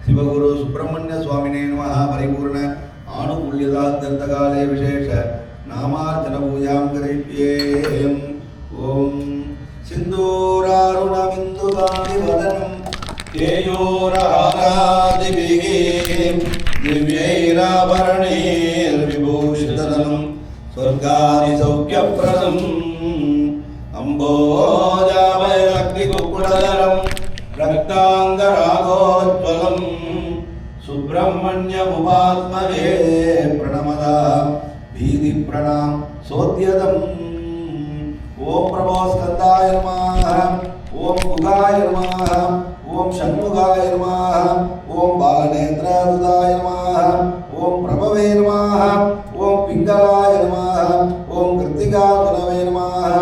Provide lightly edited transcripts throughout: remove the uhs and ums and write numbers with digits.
शिवगुरु सुब्रह्मण्य स्वामिने नमः परिपूर्ण आनुकूल्यदान्तकाले विशेष नामार्चन पूजां करिष्ये। ओम सिन्दूरारुणबिन्दुकादिवदनं तेजोरारादिभिः दिव्यैराभरणैर्विभूषितधनं स्वर्गादिसौख्यप्रदम् अम्बोजाभयलग्निकुक्कुटधरं रक्ताङ्गरागोज्ज्वलं सुब्रह्मण्यमुपात्मने प्रणमदा भीति प्रणाम सोद्यदम्। ओम प्रभो स्कंदाय नमः, ओम गुगाय नमः, ओम षण्मुखाय नमः, ओम बालनेत्रदुदाय नमः, ओम प्रभवे नमः, ओम पिंगलाय नमः, ओम कृत्तिकातनवे नमः,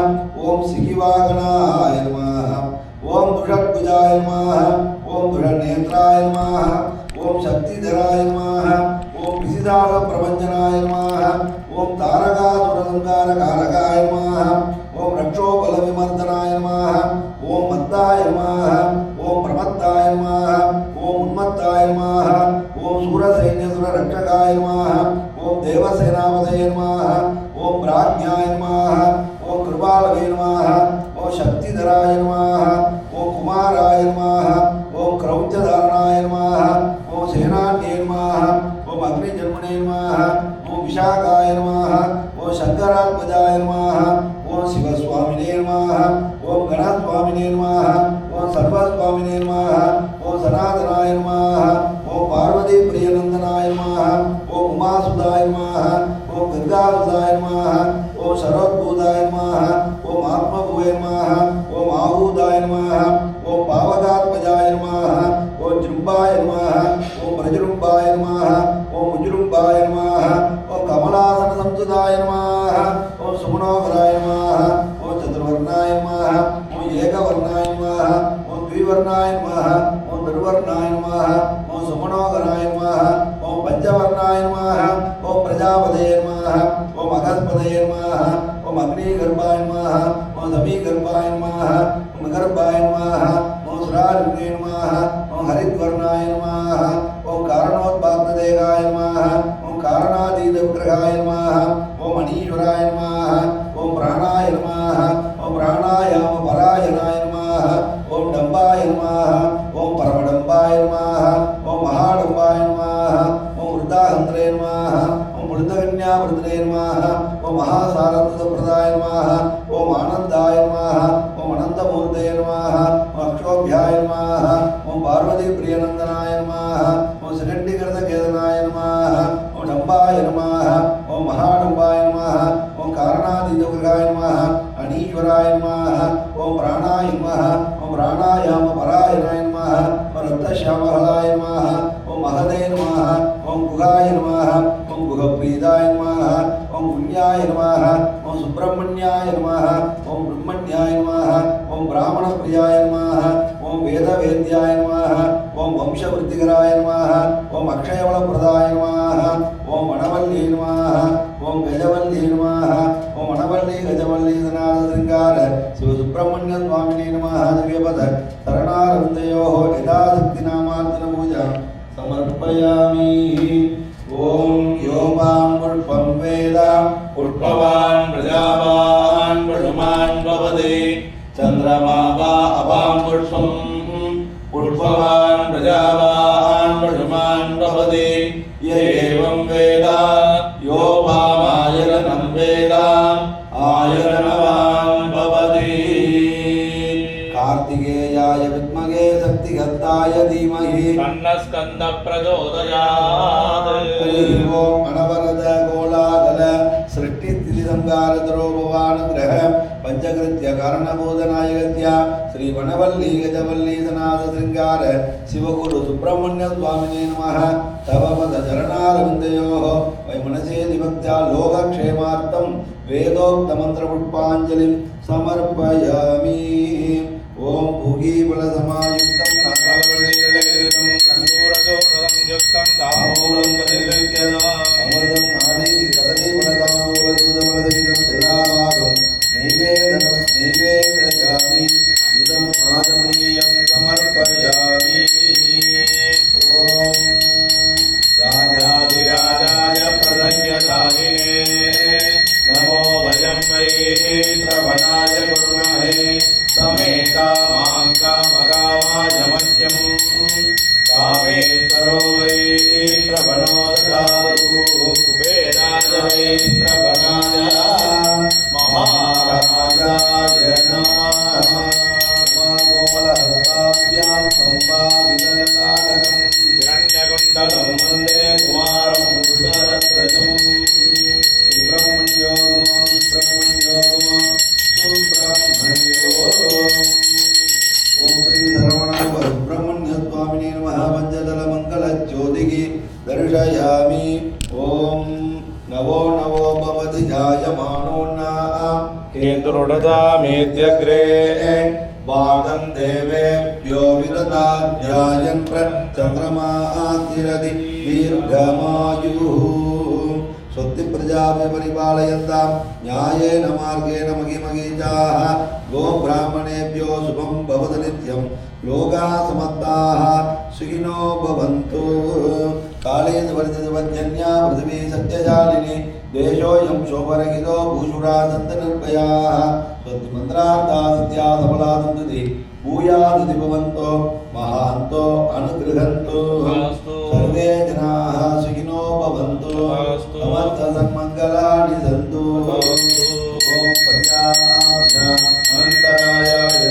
ओम सिकिवागनाय नमः, ओम दुषद्भुजाय नमः, ओम दुषनेत्राय नमः, ओम शक्तिधराय नमः, ओम विसिदाग प्रभंजनाय नमः, ओम तारकासुरसंहारकारकाय नमः, ओम रक्षोबलविमर्दनाय नमः, ओम मत्ताय नमः, ओम प्रमत्ताय नमः, ओम उन्मत्ताय नमः, ओम सूरसैन्यसुररक्षकाय नमः, ओम देवसेनापतये नमः, ओम प्राज्ञाय नमः, ओम कृपालवे नमः, ओम शक्तिधराय नमः, ओम कुमाराय नमः, ओम क्रौञ्चधारणाय नमः, ओम सेनान्ये नमः, ओम अग्निजन्मने नमः, ओम विशाखाय नमः, ओम शंकरात्मजाय नमः, ओम शिवस्वामिने नमः, ओम गणस्वामिने नमः, ओम सर्वस्वामिने नमः, ओम सनातनाय नमः, ओम पार्वती प्रियनंदनाय नमः, ओम उमासुदाय नमः, ओम गंगासुदाय नमः, ओम शरद्भूताय नमः, ओम आत्मभुवे नमः, ओम आहूदाय नमः, ओम पावकात्मजाय नमः, ओम जृम्बाय नमः, ओम ब्रजृम्बाय नमः, ओम उज्जृम्बाय नमः, ओम कमलासन संसुदाय नमः, ओम सुमनोहराय नमः, ओम चतुर्वर्णाय नमः, ओम एकवर्णाय नमः, ओम द्विवर्णाय नमः, ओम दुर्वर्णाय नमः, ओम सुमनोहराय नमः, ओम पंचवर्णाय नमः, ओम प्रजापतये नमः, ओम अगस्पतये नमः, ओम अग्निगर्भाय नमः, ओम समीगर्भाय नमः, ओम गर्भाय नमः, ओम सुरारुणे नमः, ओम हरिद्वर्णाय नमः, ओम कारणोत्पाददेहाय नमः, ओम कारणातीतविग्रहाय नमः, ओम अनीश्वराय नमः, ओम प्राणाय नमः, ओम प्राणायामपरायणाय नमः, ओम डम्बाय नमः, ओम परमडम्बाय नमः, ओम महाडम्बाय नमः, ओम वृद्धाहन्त्रे नमः, ओम वृद्धकन्यावृद्धे नमः, ओम महासारस्वतप्रदाय नमः, ओम आनन्दाय नमः, ओम अनन्तमूर्तये नमः, ओम अक्षोभ्याय नमः, ओम पार्वती प्रियनन्दनाय नमः, ओम सगण्डिकृतकेतनाय नमः, ओम डम्बाय नमः, ओम महाडम्बाय नमः, ओम कारणातीतविग्रहाय नमः, अनीश्वराय नमः, ओम प्राणाय नमः, ओम प्राणायामपरायणाय नमः, ओम श्यामहलाय नमः ओम महदे नमः ओम गुहाय नमः ओम गुहप्रीदाय नमः ओम पुण्याय नमः ओम सुब्रह्मण्याय नमः ओम ब्रह्मण्याय नमः ओम ब्राह्मणप्रियाय नमः ओम वेदवेद्याय नमः ओम वंशवृद्धिकराय नमः ओम अक्षयबलप्रदाय नमः ओम वनवल्ली नमः ओम गजवल्ली नमः ओम वनवल्ली गजवल्ली धनाद श्रृंगार शिव सुब्रह्मण्य स्वामिने नमः दिव्यपद शरणारविन्दयोः यथाशक्तिनामार्चन पूजा समर्पयामि। ओम यो मां पुष्पं वेद पुष्पवान् प्रजावान् पशुमान् भवति चन्द्रमा वा अपां पुष्पं पुष्पवान् प्रजावान् पशुमान् भवति य एवं वेद यो वामायतनं वेद आयतनवान् भवति। कार्तिकेयाय विद्महे शक्तिगताय धीमहि तन्नः स्कन्दः प्रचोदयात्। ओम अनवरत गोलागल सृष्टिस्थिति संहारधरो भवानुग्रह पंचकृत्य कारणबोधनायकत्या श्री वनवल्ली गजवल्ली धनाद श्रृंगार शिवगुरु सुब्रह्मण्य स्वामिने नमः। तव पद चरणारविन्दयोः वै मनसे विभक्त्या लोकक्षेमार्थं वेदोक्त मंत्रपुष्पाञ्जलिं समर्पयामि। ओम भूगीबलसमायुक्तं नागवल्लीललितं कर्पूरजोरसंयुक्तं दामूलं वदिव्यक्यदा अमृतं नादी कदलीफलदामूलदूतफलसहितं जलाभागं नैवेदयामि इदम् आचमनीयं समर्पयामि। ओम राजाधिराजाय प्रदय्यशालिने नमो वयं वै श्रवणाय कुर्महे समे कामाङ्कामकामाय मह्यं कामेश्वरो वै श्रवणो ददातु कुबेराय वै श्रवणाय महाराजाय नमः। कोमलहस्ताभ्यां सम्भावितललाटकं हिरण्यकुण्डलं वन्दे कुमारं पुष्करध्वजम् सुब्रह्मण्योगमं ओम श्री सर्वणसुब्रह्मण्य स्वामिने नमः। पंचदलमङ्गलज्योतिः दर्शयामि। ओम नवो नवो भवति जायमानोन्नाम केतुरुडदामेत्यग्रे वागं देवेभ्यो विदधाध्यायन् चन्द्रमा तिरति दीर्घमायुः स्वस्ति प्रजाभ्य परिपालयन्तां न्यायेन मार्गेण महीमहीजाः गोब्राह्मणेभ्यो शुभं भवतु नित्यं लोकाः समस्ताः सुखिनो भवन्तु। काले वर्धितवत्यन्या पृथिवी सत्यशालिनी देशोऽयं शोभरहितो भूषुरा सन्तनिर्भयाः स्वस्तिमन्त्रार्था सत्या सबला सन्तति भूयादिति भवन्तो महान्तो अनुगृहन्तु सर्वे जनाः सुखिनो भवन्तु समस्तसन्मङ्गलानि सन्तु। ओम पर्याप्ता अनन्तराय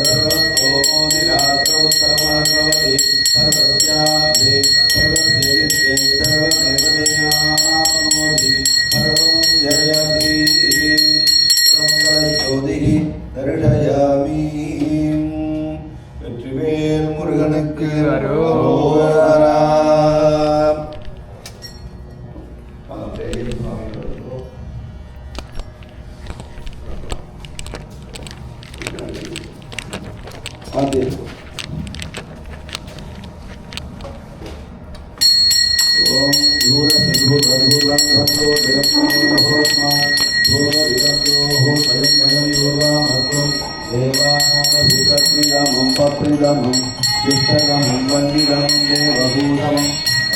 सर्वतोमोदिरात्रौ सर्वमभवति सर्वस्याग्रे सर्वस्यजित्यै सर्वमेव जयाप्नोति सर्वं जयति सर्वमङ्गलज्योतिः दर्शयामि। வெற்றிவேல் முருகனுக்கு அரோகரா. ஓம் देवानामधिपत्रिदमं पत्रिदमं युक्तदमं वन्दिदमं देवभूतमं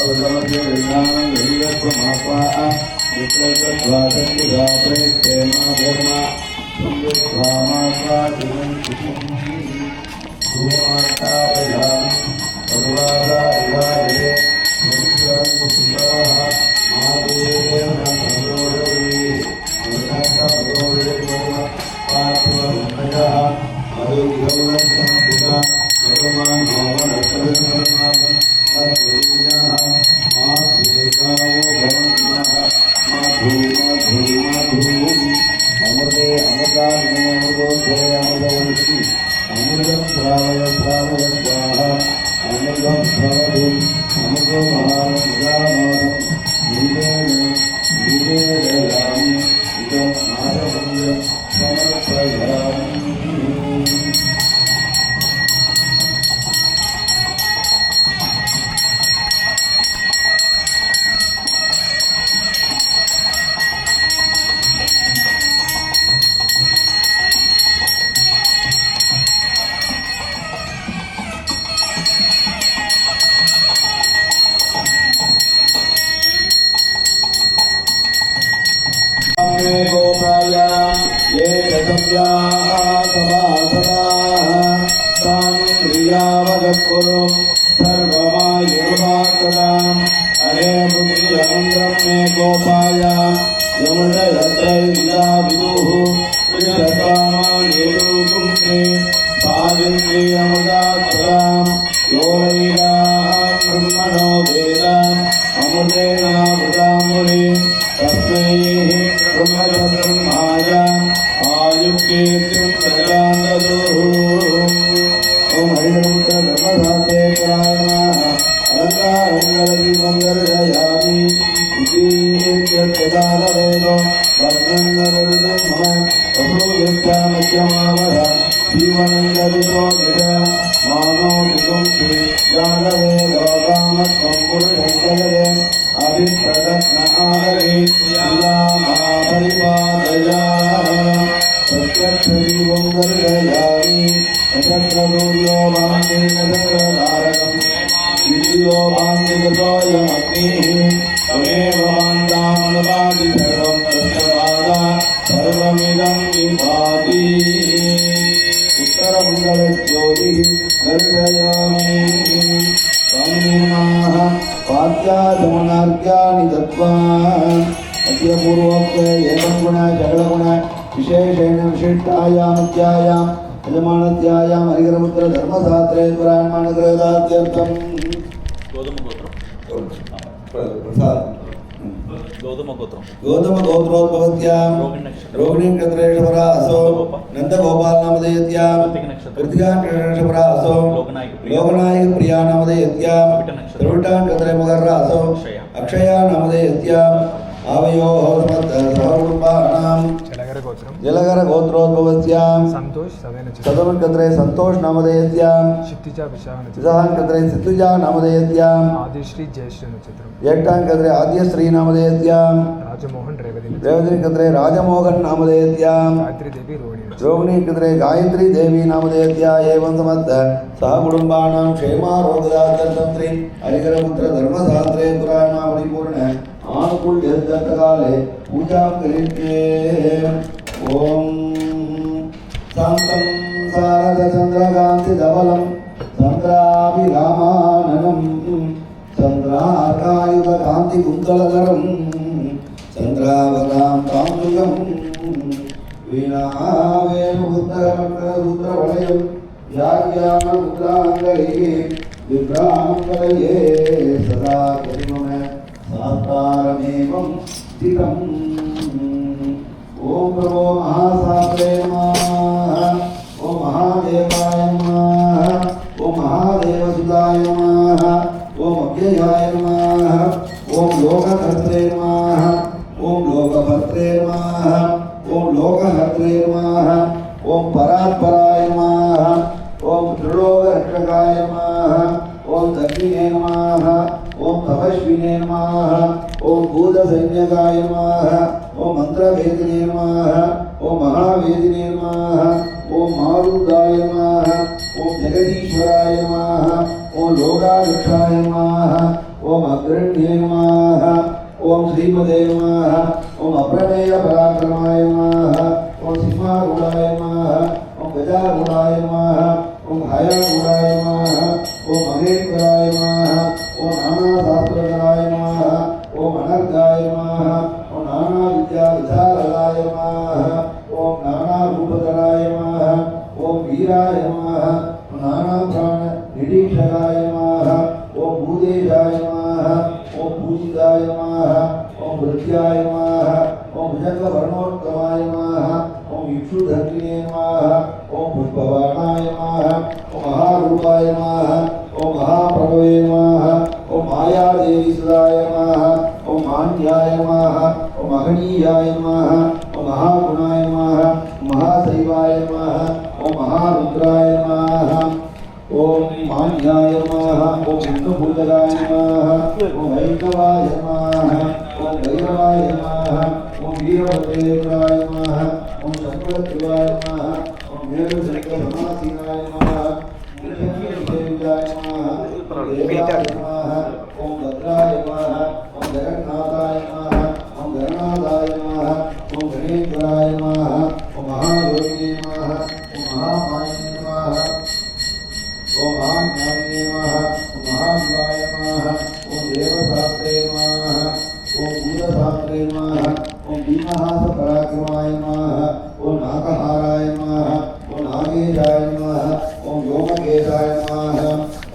अवगमद्यज्ञानं गरीयत्वमात्मा युक्तद्वादन्तिदा प्रेत्ते मा धर्म संयुक्त्वामात्मा जीवं सुखं भूमाता प्रजामि भगवादा विवादे संस्कृतसुताः मादेवेन संयोजति अनुदाता भगवते पार्थवमयः मधुगौरवं पिता भगवान् भगवन् अत्तरमागं माधुकावो भवन्नः माधुमाधुमाधुम् अमृते अमृताग्ने अमृतोदये अमृतवंशि अमृतं श्रावय श्रावयत्वाः अमृत संतोष नामधेयस्यां चिदान कद्रे सिद्धुजा नामधेयस्यां आदिश्री जयश्री नक्षत्रम एकटान कद्रे आद्यश्री नामधेयस्यां राजमोहन रेवती कद्रे राजमोहन नामधेयस्यां गायत्री देवी रोहिणी कद्रे गायत्री देवी नामधेयस्या एवं समस्त सह कुटुंबानां क्षेमारोग्यदायकं श्री हरिहरपुत्र धर्मशास्त्रे पुराणावलिपूर्ण आनुकूल्यकाले पूजां करिष्ये ओम शांतं शारदचन्द्रकान्तिधवलं चन्द्राभिरामाननं चन्द्रार्कायुधकान्तिकुन्तलधरं चन्द्रावतां ताम्बुजं वीणावेणुरुद्रवलयं याज्ञानमुद्राङ्गैः विभ्रामकलये सदा करिमम साकारमेवं स्थितम् ओम प्रभो महासागरे नमः ओम महादेवाय नमः ओम महादेवसुताय नमः ओम अव्ययाय नमः ओम लोककर्त्रे नमः ओम लोकभर्त्रे नमः ओम लोकहर्त्रे नमः ओम परात्पराय नमः ओम त्रिलोकरक्षकाय नमः ओम दक्षिणे नमः ओम तपस्विने नमः ओम भूतसैन्यकाय नमः ओम मंत्रवेदिने नमः ओम महावेदिने नमः ओम मारुदाय नमः ओम जगदीश्वराय नमः ओम लोकाध्यक्षाय नमः ओम अग्रण्ये नमः ओम श्रीपदे नमः ओम अप्रमेय पराक्रमाय नमः ओम सिंहारूढाय नमः ओम गजारूढाय नमः ओम हयारूढाय नमः ओम महेश्वराय नमः ओम नानाशास्त्रज्ञाय नमः ओम अनर्गाय नमः ओम नाना विद्या विचारदाय नमः ओम नाना रूपधराय नमः ओम वीराय नमः ओम नाना प्राण निरीक्षकाय नमः ओम भूदेशाय नमः ओम पूजिताय नमः ओम वृत्याय नमः ओम भुजंगवर्णोत्तमाय नमः ओम इक्षुधर्मिणे नमः ओम पुष्पवाणाय नमः ओम महारूपाय नमः ओम महाप्रभवे विष्णुभूतराय नमः ओम वैष्णवाय नमः ओम भैरवाय नमः ओम वीरभद्रेश्वराय नमः ओम शंकरदेवाय नमः ओम देवशंकरनाथाय नमः देवाय नमः ओम भद्राय नमः ओम जगन्नाथाय नमः ओम गणनाथाय नमः ओम गणेश्वराय नमः ओम महायोगिने नमः ओम महामाये नमः ओम महाज्ञानिने नमः ओम महाशिवाय नमः ओम देवशास्त्रे नमः ओम भूतशास्त्रे नमः ओम भीमहासपराक्रमाय नमः ओम नागहाराय नमः ओम नागेशाय नमः ओम व्योमकेशाय नमः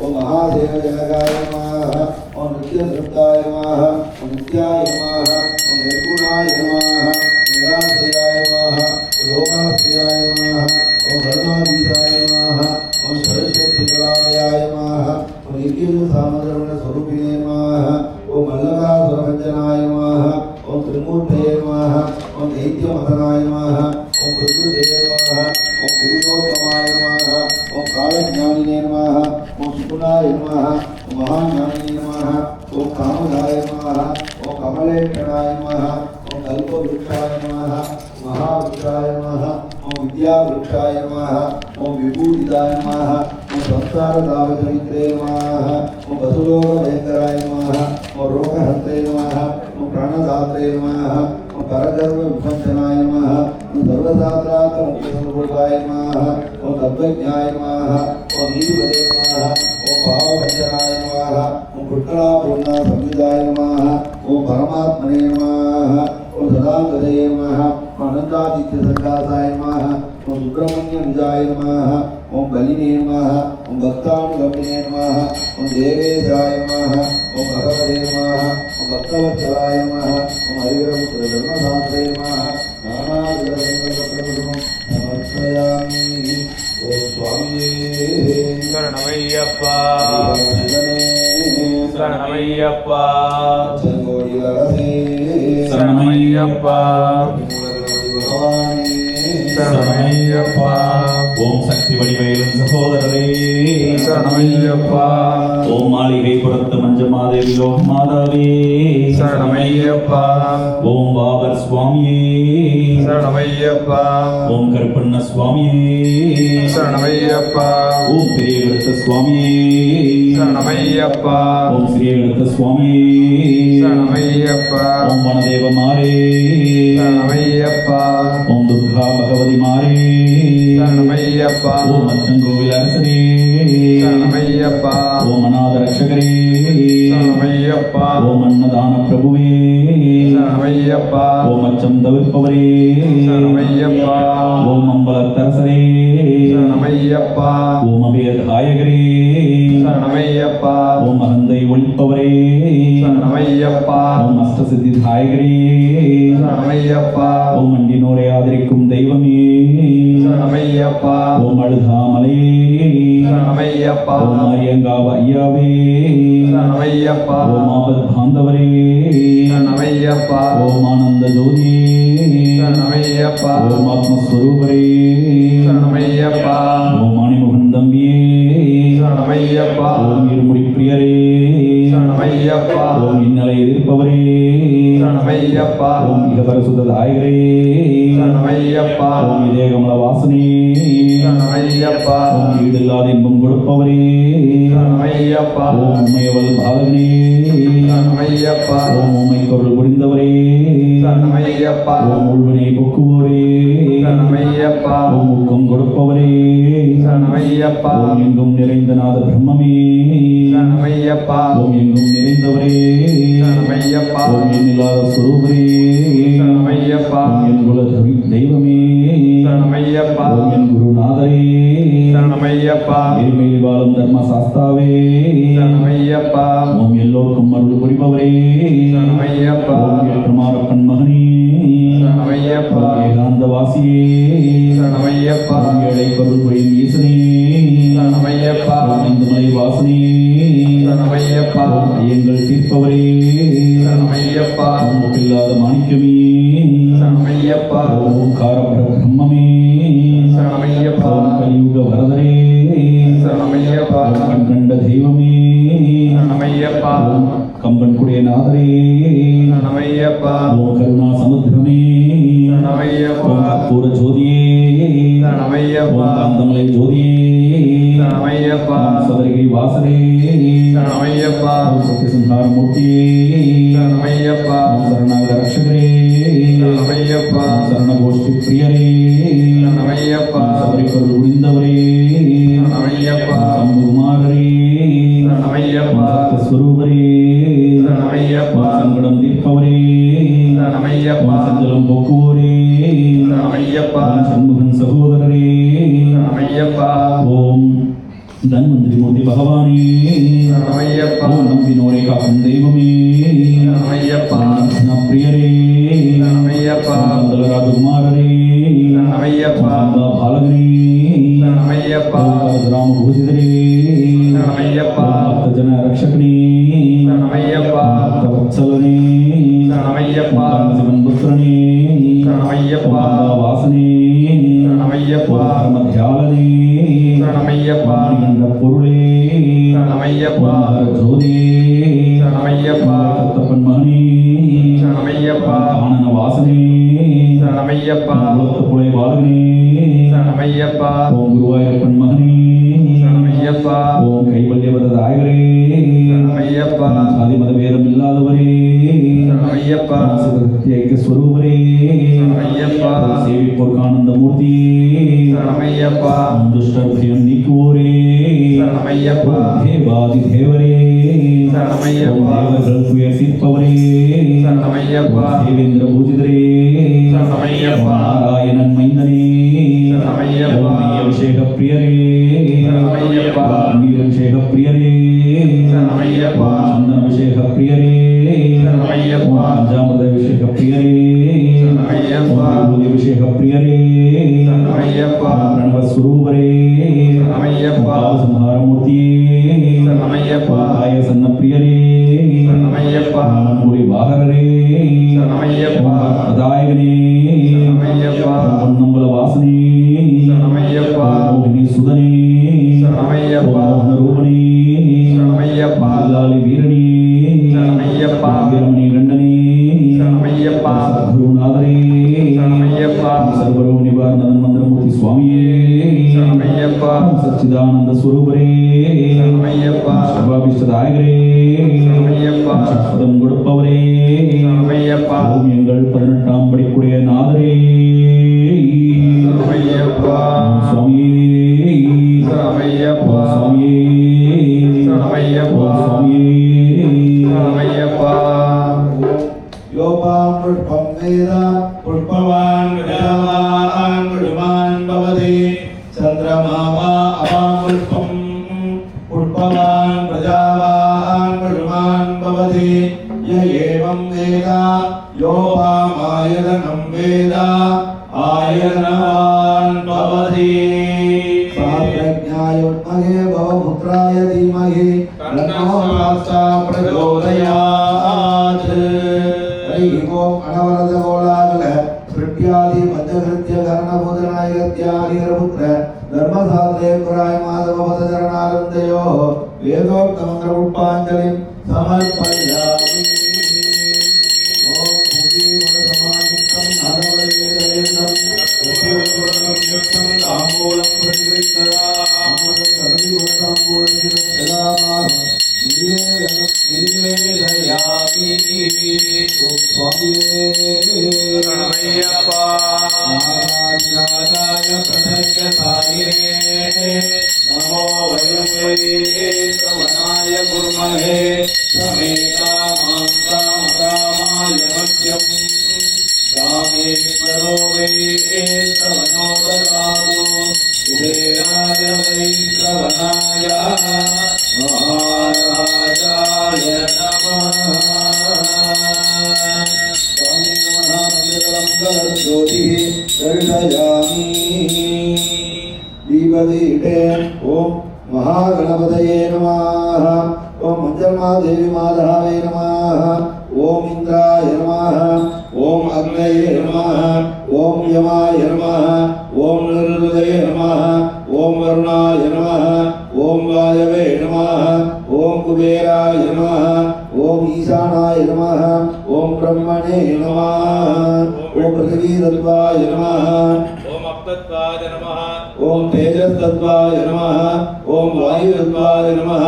ओम महादेवजनकाय नमः ओम नित्यतृप्ताय नमः ओम नित्याय नमः ओम निर्गुणाय नमः ओम निराश्रयाय नमः ओम लोकाश्रयाय नमः ओम धर्माधीशाय नमः ओम सरस्वतीकलामयाय नमः ओम नित्यसामधर्मस्वरूपिणे नमः ओम मल्लकासुरभञ्जनाय नमः ओम त्रिमूर्तये नमः ओम दैत्यमथनाय नमः ओम प्रकृतये नमः ओम पुरुषोत्तमाय नमः ओम कालज्ञानिने नमः ओम सुगुणाय नमः ओम महाज्ञानिने नमः ओम कामदाय नमः ओम कमलेक्षणाय नमः ओम कल्पवृक्षाय नमः ओम महावृक्षाय नमः ओम विद्यावृक्षाय नमः ओम विभूतिदाय नमः ओम संसारतापचरित्रे नमः ओम वसुलोकभयङ्कराय नमः ओम रोगहन्त्रे नमः ओम प्राणदात्रे नमः ओम परगर्वविभञ्जनाय नमः ओम सर्वशास्त्रार्थमुख्यस्वरूपाय नमः ओम तत्त्वज्ञाय नमः ओम नीतिपदे नमः ओम भावभञ्जनाय नमः ओम पुष्कलापूर्णसंयुधाय नमः ओम परमात्मने नमः ओम सदानन्ददये नमः ओम अनन्तादित्यसङ्कासाय नमः ओम सुब्रह्मण्यनिजाय नमः ओम बलिने नमः ओम भक्तानुगम्ये नमः ओम देवेशाय नमः ओम भगवते नमः ओम भक्तवत्सलाय नमः ओम हरिहरपुत्रधर्मशास्त्रे नमः नानाविधसङ्कल्पप्रभुं समर्पयामि ओम स्वामिये शरणमय्यप्पा शरणमय्यप्पा चंगोडिलरसे शरणमय्यप्पा भगवाने शरणमय्यप्पा ஓம் சக்தி வடிவேலன் சகோதரரே சரணமையப்பா ஓம் மாளிகை புறத்து மஞ்சமாதேவி யோக மாதாவே சரணமையப்பா ஓம் பாபர் சுவாமியே சரணமையப்பா ஓம் கருப்பண்ண சுவாமியே சரணமையப்பா ஓம் பெரிய விருத்த சுவாமியே சரணமையப்பா ஓம் ஸ்ரீ விருத்த சுவாமியே சரணமையப்பா ஓம் வனதேவ மாரே சரணமையப்பா ஓம் துர்கா பகவதி மாரே சரணமையப்பா ஓம் அச்சங்கோவில் அரசரே சரணமையப்பா ஓம் அநாத ரட்சகரே சரணமையப்பா ஓம் அன்னதான பிரபுவே சரணமையப்பா ஓம் அச்சம் தவிர்ப்பவரே சரணமையப்பா ஓம் அம்பலத்தரசரே சரணமையப்பா ஓம் அபேதாயகரே சரணமையப்பா ஓம் அகந்தை ஒழிப்பவரே சரணமையப்பா ஓம் அஷ்டசித்திதாயகரே சரணமையப்பா ஓம் அண்டினோரை ஆதரிக்கும் தெய்வமே சரணமையப்பா ஓம் அழுதாமலையே சரணமையப்பா ஓம் ஆரியங்காவ ஐயாவே சரணமையப்பா ஓம் ஆபத் பாந்தவரே சரணமையப்பா ஓம் ஆனந்த ஜோதியே சரணமையப்பா ஓம் ஆத்மஸ்வரூபரே சரணமையப்பா ஓம் ஆணிமுகன் தம்பியே சரணமையப்பா ஓம் இருமுடி பிரியரே சரணமையப்பா ஓம் இன்னலை எதிர்ப்பவரே சரணமையப்பா ஓம் இகபரசுதாயகரே சரணமையப்பா ஓம் இதேகமல வாசனே சரணமையப்பா ஓம் ஈடில்லாத இன்பம் கொடுப்பவரே சரணமையப்பா ஓம் உமையவல் பாலகனே சரணமையப்பா ஓம் உமை பொருள் புரிந்தவரே சரணமையப்பா ஓம் உள்வினை போக்குவோரே சரணமையப்பா ஓம் ஊக்கம் கொடுப்பவரே சரணமையப்பா ஓம் எங்கும் நிறைந்த நாத பிரம்மமே சரணமையப்பா ஓம் எங்கும் நிறைந்தவரே சரணமையப்பா ஓம் எண்ணில்லாத சுரூபரே சரணமையப்பா ஓம் என் குல தெய்வமே சரணமையப்பா ஓம் என் குருநாதரே சரணமையப்பா எருமையில் வாழும் தர்ம சாஸ்தாவே சரணமையப்பா ஓம் எல்லோருக்கும் அருள் புரிபவரே சரணமையப்பா ஓம் ஏற்றமாறப்பன் மகனே சரணமையப்பா ஓம் ஏகாந்த வாசியே சரணமையப்பா ஓம் ஏழை பொருள் புரியும் ஈசனே சரணமையப்பா ஓம் இந்துமலை வாசனே சரணமையப்பா ஓம் ஐயங்கள் தீர்ப்பவரே சரணமையப்பா ஓம் ஒப்பில்லாத மாணிக்கமே சரணமையப்பா ஓம் காரபர பிரம்மமே சரணமையப்பா ஓம் கலியுக வரதரே சரணமையப்பா ஓம் கண்கண்ட தெய்வமே சரணமையப்பா ஓம் சத்யசம்ஹார மூர்த்தியே சரணமையப்பா ஓம் சரணாகத ரக்ஷகரே சரணமையப்பா ஓம் சரணகோஷ்டி பிரியரே சரணமையப்பா சபரிப்பொருள் புரிந்தவரே சரணமையப்பா சண்முகுமாரரே சரணமையப்பா சத்யஸ்வரூபரே சரணமையப்பா சங்கடம் தீர்ப்பவரே சரணமையப்பா சஞ்சலம் போக்குவோரே சரணமையப்பா சண்முகன் சகோதரரே சரணமையப்பா ஓம் தன்வந்திரி மூர்த்தி பகவானே சரணமையப்பா ஓம் நம்பினோரை காக்கும் தெய்வமே சரணமையப்பா பிரியரே சரணமையப்பா மங்கள ராஜகுமாரரே சரணமையப்பா பாலகனே சரணமையப்பா ராமபூஷிதரே சரணமையப்பா பக்தஜன ரக்ஷகனே சரணமையப்பா வத்சலனே சரணமையப்பா சிவன்புத்திரனே சரணமையப்பா வாசனே சரணமையப்பா மத்தியாலனே சரணமையப்பா என்ற பொருளே சரணமையப்பா ஜோதியே சரணமையப்பா தத்தப்பன் மகனே சரணமையப்பா ஆனன வாசனே சரணமையப்பா புலை வாழனே சரணமையப்பா ஓம் குருவாயூரப்பன் மகனே சரணமையப்பா ஓம் கைவல்யவரதாயகரே சரணமையப்பா சாதி மத வேதம் இல்லாதவரே சரணமையப்பா சக்தி ஐக்கிய ஸ்வரூபரே சரணமையப்பா சேவிப்போர் ஆனந்த மூர்த்தியே சரணமையப்பா துஷ்டபியம் நீக்குவோரே சரணமையப்பா தேவாதி தேவரே சரணமையப்பா தேவர்கள் துயர் தீர்ப்பவரே சரணமையப்பா தேவேந்திர பூஜிதரே சரணமையப்பா நாராயணன் மைந்தனே சரணமையப்பா அபிஷேக பிரியரே சரணமையப்பா அபிஷேக பிரியரே சரணமையப்பா சந்தன அபிஷேக பிரியரே சரணமையப்பா பஞ்சாமிரத அபிஷேக பிரியரே சரணமையப்பா அபிஷேக பிரியரே சரணமையப்பா பிரணவ ஸ்வரூபரே சரணமையப்பா சம்ஹாரமூர்த்தியே சரணமையப்பா ஆய சன்ன பிரியரே சரணமையப்பா மன்மொழி பாகரரே சரணமையப்பா பிரதாயகனே சரணமையப்பா பொன்னம்பல வாசனே சரணமையப்பா மோகினி சுதனே சரணமையப்பா ரூபனே சரணமையப்பா மல்லாலி வீரணி சரணமையப்பா வீரமணி கண்டனே சரணமையப்பா குருநாதரே சரணமையப்பா சர்வரோக நிவாரண மந்திரமூர்த்தி சுவாமியே சரணமையப்பா சச்சிதானந்த ஸ்வரூபரே சரணமையப்பா சர்வாபிஷ்டதாயகரே சரணமையப்பா சத்பதம் கொடுப்பவரே சரணமையப்பா ஓம் எங்கள் 18ஆம் படிக்குடைய நாதரே சரணமையப்பா சுவாமியே சரணமையப்பா சுவாமியே சரணமையப்பா சுவாமியே சரணமையப்பா யோபாம் புஷ்பம் வேத புஷ்பவான் விடவான் விடுமான் பவதி சந்திரமாவா அபாம் புஷ்பம் புஷ்பவான் பிரஜாவான் விடுமான் பவதி ய ஏவம் வேத யோபாமாயதனம் வேத ஆயதனவான் பவதி சாப்ரஜ்ஞாயோத்மகே பவபுத்ராய தீமஹி தன்னோ சாஸ்தா பிரச்சோதயாத் ஹரி ஓம் அனவரத கோலாகல ஸ்ருத்யாதி பஞ்சகிருத்ய கர்ணபூதநாயகத்யாகிரபுத்திர தர்மசாஸ்திரே குராய மாதவ பதச்சரணானந்தயோ வேதோக்த மந்திர புஷ்பாஞ்சலிம் சமர்ப்பயாமி ஓம் பூஜி வனசமாயுக்தம் நாதவரவேதவேதம் உத்யோகம் யுக்தம் தாம்பூலம் பிரதிகிருத்ததா அமரம் சரதி குணதாம்பூலம் சிரம் சதாமாரம் நிவேதயாமி ஓம் சுவாமியே சரணமையப்பா நாராயணாய பிரசரியதாயினே நமோ வயம் வை ஸ்ரவணாய குர்மஹே சமேதாமாம் ராமாய மத்யம் ராமேஸ்வரோ வை ஸ்ரவணோ ததாது குபேராய வை ஸ்ரவணாய மகாராஜாய நமः स्वामी नमः मंगलम ज्योति दर्शयामि दीपदीपे ओम महागणपतये नमः ओम मंजलमादेवी माधवे नमः ओम इंद्राय नमः ओम अग्नये नमः ओम यमाय नमः ओम निरुदये नमः ओम वरुणाय नमः ओम वायवे नमः ओम कुबेराय नमः ओम ईशानाय नमः ओम ब्रह्मणे नमः ओम पृथ्वीतत्वाय नमः ओम तत्त्वाय नमः ओम तेजस्तत्वाय नमः ओम वायुतत्वाय नमः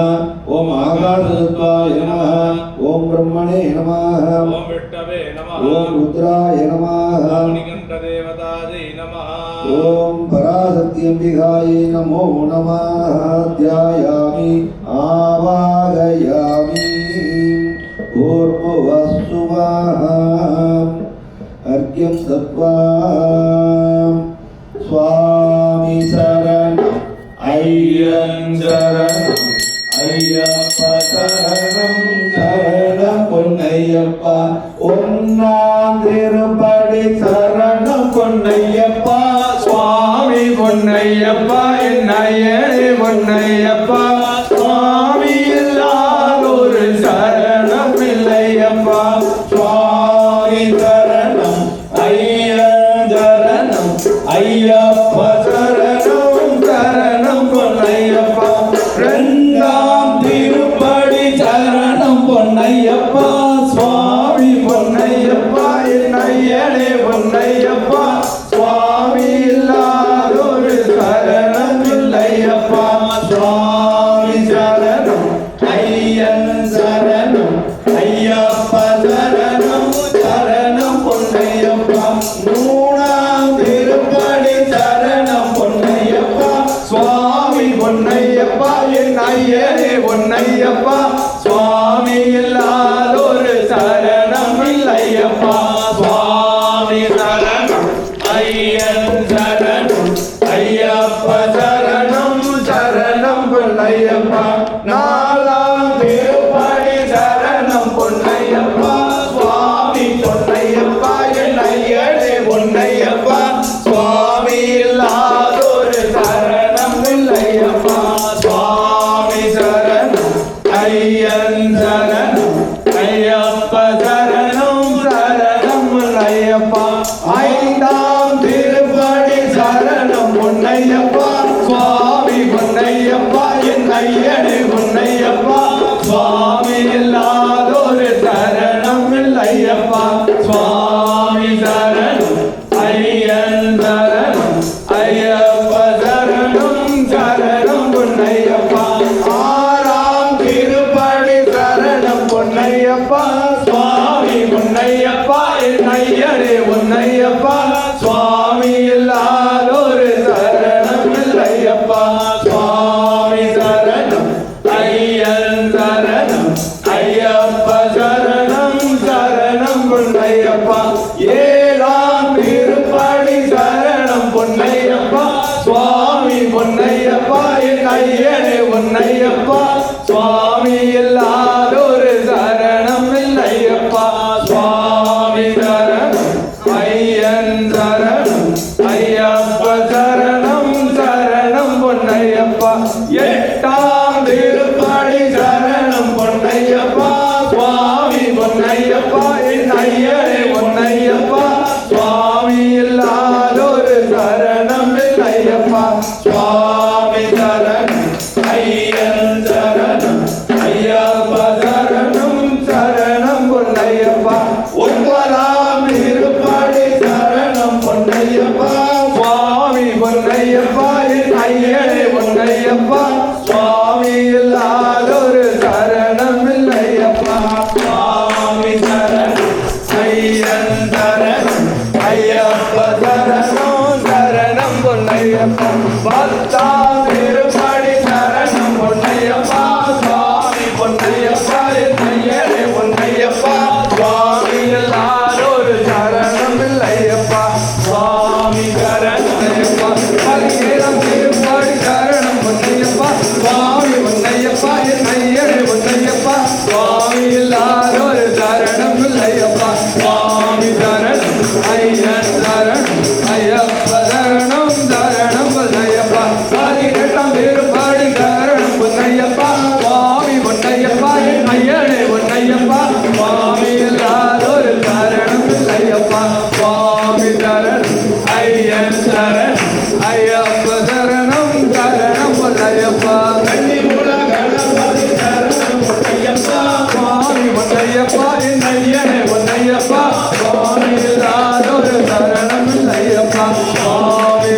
ओम आकाशतत्वाय नमः ओम ब्रह्मणे नमः ओम विष्णवे नमः ओम रुद्राय नमः ओम निकण्ठदेवतायै नमः ओम पराशक्त्यम्बिकायै नमो नमः ध्यायामि आवाहयामि भूर्भुवस्सुवः अर्घ्यं दत्त्वा स्वामी शरणं अय्यं शरणं अय्यप्प शरणं शरणं பொன்னையப்பா ஒன்னாந்திருப்படி சரணம் பொன்னையப்பா சுவாமி பொன்னையப்பா என் ஐயனே பொன்னையப்பா சுவாமி இல்லாதொரு சரணம் இல்லையப்பா சுவாமி சரணம் ஐயன் சரணம் ஐயப்ப சரணம் சரணம் பொன்னையப்பா இரண்டாம் திருப்படி சரணம் பொன்னையப்பா சுவாமி பொன்னையப்பா என் ஐயனே பொன்னையப்பா சுவாமி இல்லாதொரு சரணம் இல்லையப்பா சுவாமி சரணம் ஐயன் சரணம் ஐயப்ப சரணம் சரணம் பொன்னையப்பா மூணாம் திருப்படி சரணம் பொன்னையப்பா சுவாமி பொன்னையப்பா என் ஐயனே பொன்னையப்பா சுவாமி இல்லாதொரு சரணம் இல்லையப்பா சுவாமி சரணம் ஐயன் சரணம் ஐயப்ப சரணம் சரணம் பொன்னையப்பா நாலாம் திருப்படி சரணம் பொன்னையப்பா சுவாமி பொன்னையப்பா என் ஐயனே பொன்னையப்பா சுவாமி இல்லாதொரு சரணம் இல்லையப்பா சுவாமி சரணம் ஐயன் சரணம் ஐயப்ப சரணம் சரணம் இல்லையப்பா ஐந்தாம் திருப்படி சரணம் பொன்னையப்பா சுவாமி பொன்னையப்பா என் ஐயனே பொன்னையப்பா சுவாமி இல்லாதொரு சரணம் இல்லையப்பா சுவாமி சரணம் ஐயன் சரணம் ஐயப்ப சரணம் சரணம் பொன்னையப்பா ஆறாம் திருப்படி சரணம் பொன்னையப்பா சுவாமி பொன்னையப்பா என் ஐயனே பொன்னையப்பா சுவாமி இல்லாதொரு சரணம் இல்லையப்பா சுவாமி சரணம் ஐயன் சரணம் ஐயப்ப சரணம் சரணம் பொன்னையப்பா ஏழாம் திருப்படி சரணம் பொன்னையப்பா சுவாமி பொன்னையப்பா என் ஐயனே பொன்னையப்பா சுவாமி இல்லாதொரு சரணம் இல்லையப்பா சுவாமி சரணம் ஐயன் சரணம் ஐயப்ப சரணம் சரணம் பொன்னையப்பா எட்டாம் திருப்படி சரணம் பொன்னையப்பா சுவாமி பொன்னையப்பா என் ஐயனே பொன்னையப்பா சுவாமி இல்லாதொரு சரணம் இல்லையப்பா சுவாமி சரணம் ஐயன் சரணம் ஐயப்ப சரணம் சரணம் பொன்னையப்பா ஒன்பதாம் திருப்படி சரணம் பொன்னையப்பா சுவாமி பொன்னையப்பா என் ஐயனே பொன்னையப்பா சுவாமி இல்லாதொரு சரணம் இல்லையப்பா சுவாமி சரணம் ஐயன் சரணம் ஐயப்ப சரணம் சரணம் பொன்னையப்பா பத்தாம் திருப்படி சரணம் பொன்னையப்பா சுவாமி பொன்னையப்பா என் ஐயனே பொன்னையப்பா சுவாமி இல்லாதொரு சரணம் இல்லையப்பா சுவாமி சரணம் பதினேழாம் திருப்படி சரணம் பொன்னையப்பா சுவாமி பொன்னையப்பா என் ஐயனே பொன்னையப்பா சுவாமி இல்லாதொரு சரணம் இல்லையப்பா சுவாமி சரணம் ஐயன் சரணம் ஐயப்ப சரணம் சரணம் பொன்னையப்பா பதினெட்டாம் திருப்படி சரணம் பொன்னையப்பா சுவாமி பொன்னையப்பா என் ஐயனே பொன்னையப்பா சுவாமி இல்லாதொரு சரணம் இல்லையப்பா சுவாமி சரணம் ஐயன் சரணம் ஐயப்ப சரணம் சரணம் பொன்னையப்பா கன்னிமூல கணபதி சரணம் பொன்னையப்பா சுவாமி பொன்னையப்பா என் ஐயனே பொன்னையப்பா சுவாமி இல்லாதொரு சரணம் இல்லையப்பா சுவாமி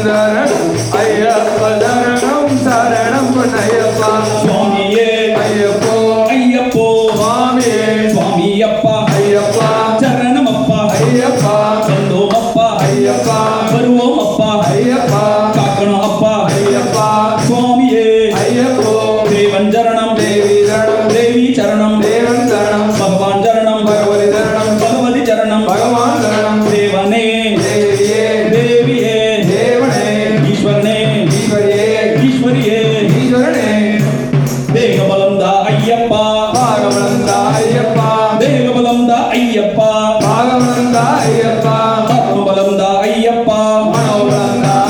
சரணம் ஐயப்ப சரணம் சரணம் பொன்னையப்பா சுவாமியே ஐயப்போ ஐயப்போ சுவாமியே சுவாமியப்பா ஐயப்பா சரணமப்பா ஐயப்பா வந்தோமப்பா ஐயப்பா வருவோமப்பா ஐயப்பா காக்கணும் அப்பா ஐயப்பா சுவாமியே ஐயப்போ தேவன் சரணம் தேவி சரணம் தேவி சரணம் தேவன் சரணம் பகவான் சரணம் பகவதி சரணம் பகவதி சரணம் பகவான் சரணம் தேவனே தேவியே தேவியே தேவனே ஈஸ்வரனே ஈஸ்வரியே ஈஸ்வரியே ஈஸ்வரனே தேகபலம் தா ஐயப்பா பாகவனந்தா ஐயப்பா தேகபலம் தா ஐயப்பா பாகவனந்தா ஐயப்பா ஆத்மபலம் தா ஐயப்பா மனோபலந்தா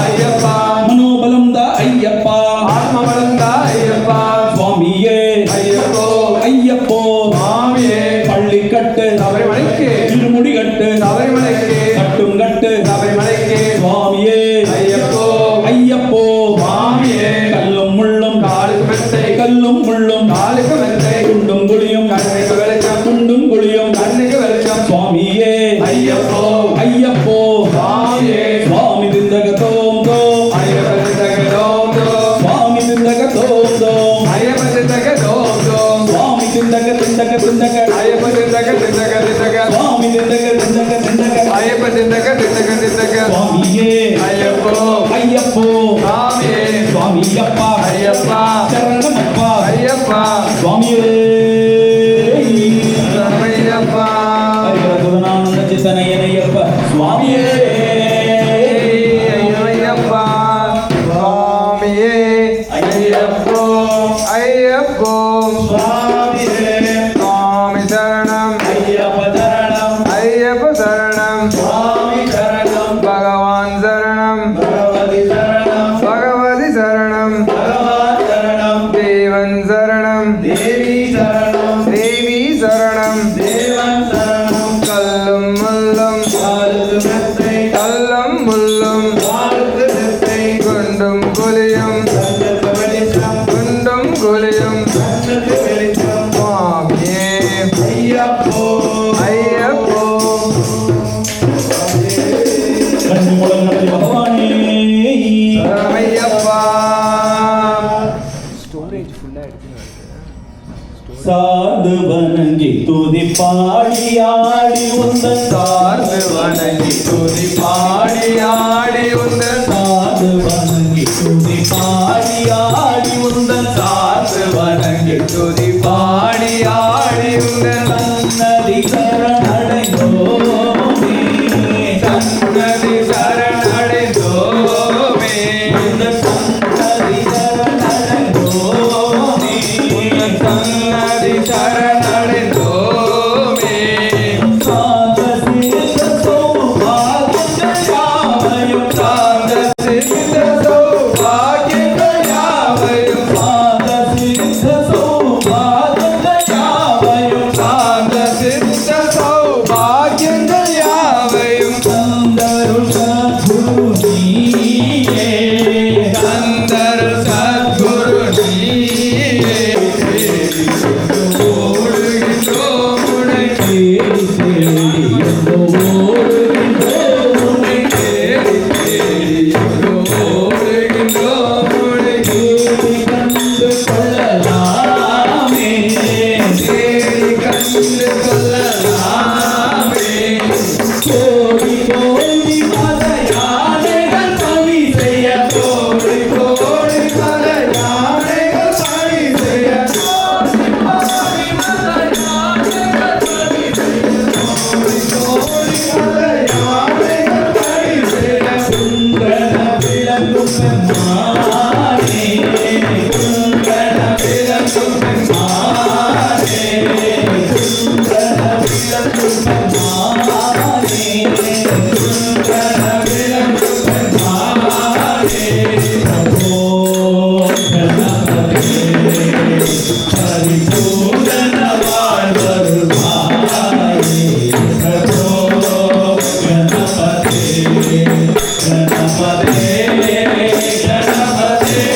ஐயப்பா மனோபலம் தா ஐயப்பா ஆத்மபலந்தா ஐயப்பா சுவாமியே ஐயப்போ ஐயப்போ சுவாமியே பள்ளிக்கட்டு சபரிமலைக்கு இருமுடிகட்டு சபரிமலைக்கு கட்டும் கட்டு சபரிமலைக்கு சுவாமியே ஐயப்போ ஐயப்போ சுவாமியே கல்லும் முள்ளும் காலுக்கு மெத்தை கல்லும் முள்ளும் காலுக்கு மெத்தை குண்டும் குழியும் கண்ணுக்கு வெளிச்சம் குண்டும் குழியும் கண்ணுக்கு வெளிச்சம் சுவாமியே ஐயப்போ ஐயப்போ சுவாமியே சுவாமி திந்தக தோம் தோம் ஐயப்ப சித்தக தோம் தோம் சுவாமி திந்தக தோம் தோம் ஐயப்ப சித்தக தோம் தோம் சுவாமி திந்தக திந்தக திந்தக ஐயப்ப சித்தக சித்தக சித்தக சுவாமி திந்தக திந்தக திந்தக ஐயப்ப சித்தக சித்தக சித்தக சுவாமியே ஐயப்போ ஐயப்போ சுவாமியே சுவாமியப்பா ஐயப்பா சரணமப்பா ஐயப்பா சுவாமியே ஐயப்பா ஹரிஹரசுதனானந்த சித்தனையனையப்ப சுவாமியே ஐயப்பா சுவாமியே ஐயப்போ ஐயப்போ சுவாமியே சுவாமி சரணம் ஐயப்ப சரணம் ஐயப்ப சரணம் சுவாமி சரணம் பகவான் சரணம் பகவதி சரணம் பகவதி சரணம் பகவான் சரணம் தேவன் சரணம் தேவி சரணம் தேவி சரணம் தேவன் சரணம் கல்லும் முள்ளும் காலுக்கு மெத்தை கல்லும் முள்ளும் காலுக்கு மெத்தை குண்டும் குழியும் கண்ணுக்கு வெளிச்சம் குண்டும் குழியும் கண்ணுக்கு வெளிச்சம் சுவாமியே ஐயப்போ ஐயப்போ கண்ணு முழங்கடை பகவானே ஐயப்பா சார்ந்து வணங்கி துதி பாடி ஆடி உந்தன் சார்ந்து வணங்கி துதி பாடி ஆடி உந்தன் சார்ந்து வணங்கி துதி பாடி ஆடி உந்தன் சார்ந்து வணங்கி துதி பாடி ஆடி உந்தன் சன்னதி சரணடைந்தோமே சன்னதி சரணடைந்தோமே இந்த சன்னதி சரணடைந்தோமே சன்னதி சரணடைந்தோமே சாந்த சித்த சௌபாகியங்கள் யாவையும் சாந்த சித்த சௌபாகியங்கள் யாவையும் சாந்த சித்த சௌபாகியங்கள் யாவையும் சாந்த சித்த சௌபாகியங்கள் யாவையும் தந்தருள் சத்குரு நீயே தந்தர் சத்குரு நீயே ஓடுகின்றோம் உன்னை தேடி தேடி ஓடுகின்றோம் உன்னை தேடி தேடி ஓடுகின்றோம் உன்னை தேடி கண்டு கொள்ளலாமே தேடி கண்டு கொள்ளலாமே கோடி கோடி மத யானைகள் பணி செய்ய கோடி கோடி பல யானைகள் பணி செய்ய கோடி பல யானைகள் பணி செய்ய சுந்தர விளங்கும் பெம்மானே சுந்தர விளங்கும் பெம்மானே சுந்தர விளங்கும் பெம்மானே சுந்தர விளங்கும் பெருமானே பிரபோ கணபதே பரிபூரண வாழ்வருள்வாயே பிரபோ கணபதே கணபதே கணபதே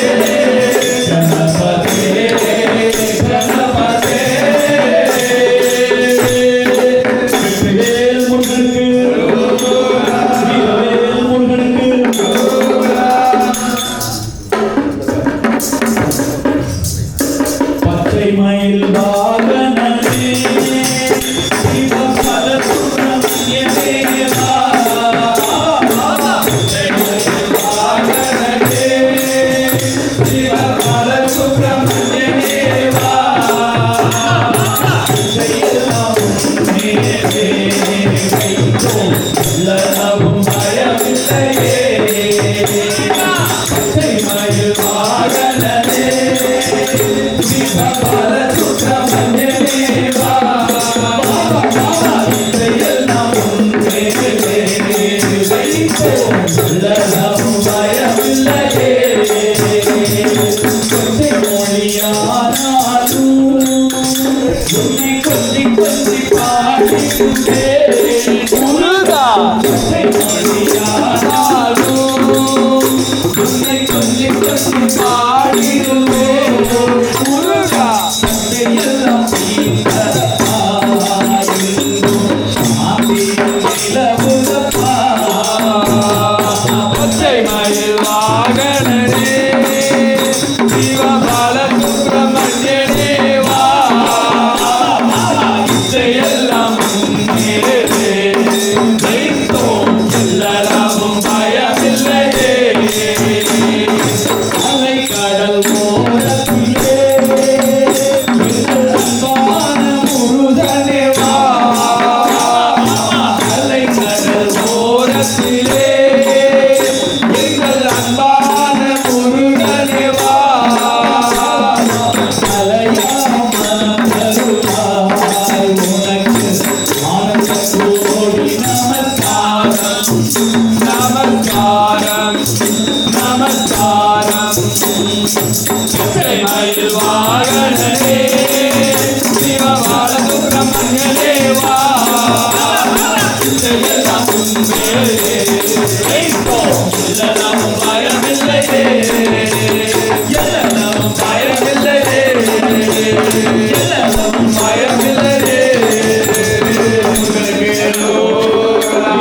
முருகா உன்னை கொஞ்சி கொஞ்சி பாடிடுவேன் முருகா எல்லாம் பச்சை மயில் வாகனனே சிவபால சுப்பிரமணியனே வா இசையெல்லாம் எல்லாரும் பயமில்லையே அலை கடல் ஓரத்திலே அன்பான முருகனே வா அலை கடல் ஓரத்திலே எங்கள் அன்பான முருகனே வா அலையா மனம் தருவாய் உனக்கு ஆனந்த கோடி நமஸ்காரம் நமஸ்காரம் நமஸ்காரம் பச்சை மயில் வாகனனே சிவபால சுப்பிரமணியனே வா இசையெல்லாம் உன்மேலே எல்லாம் பயமில்லையே எல்லாம் பயமில்லையே எல்லாம் பயமில்லையே முருகனுக்கு அரோகரா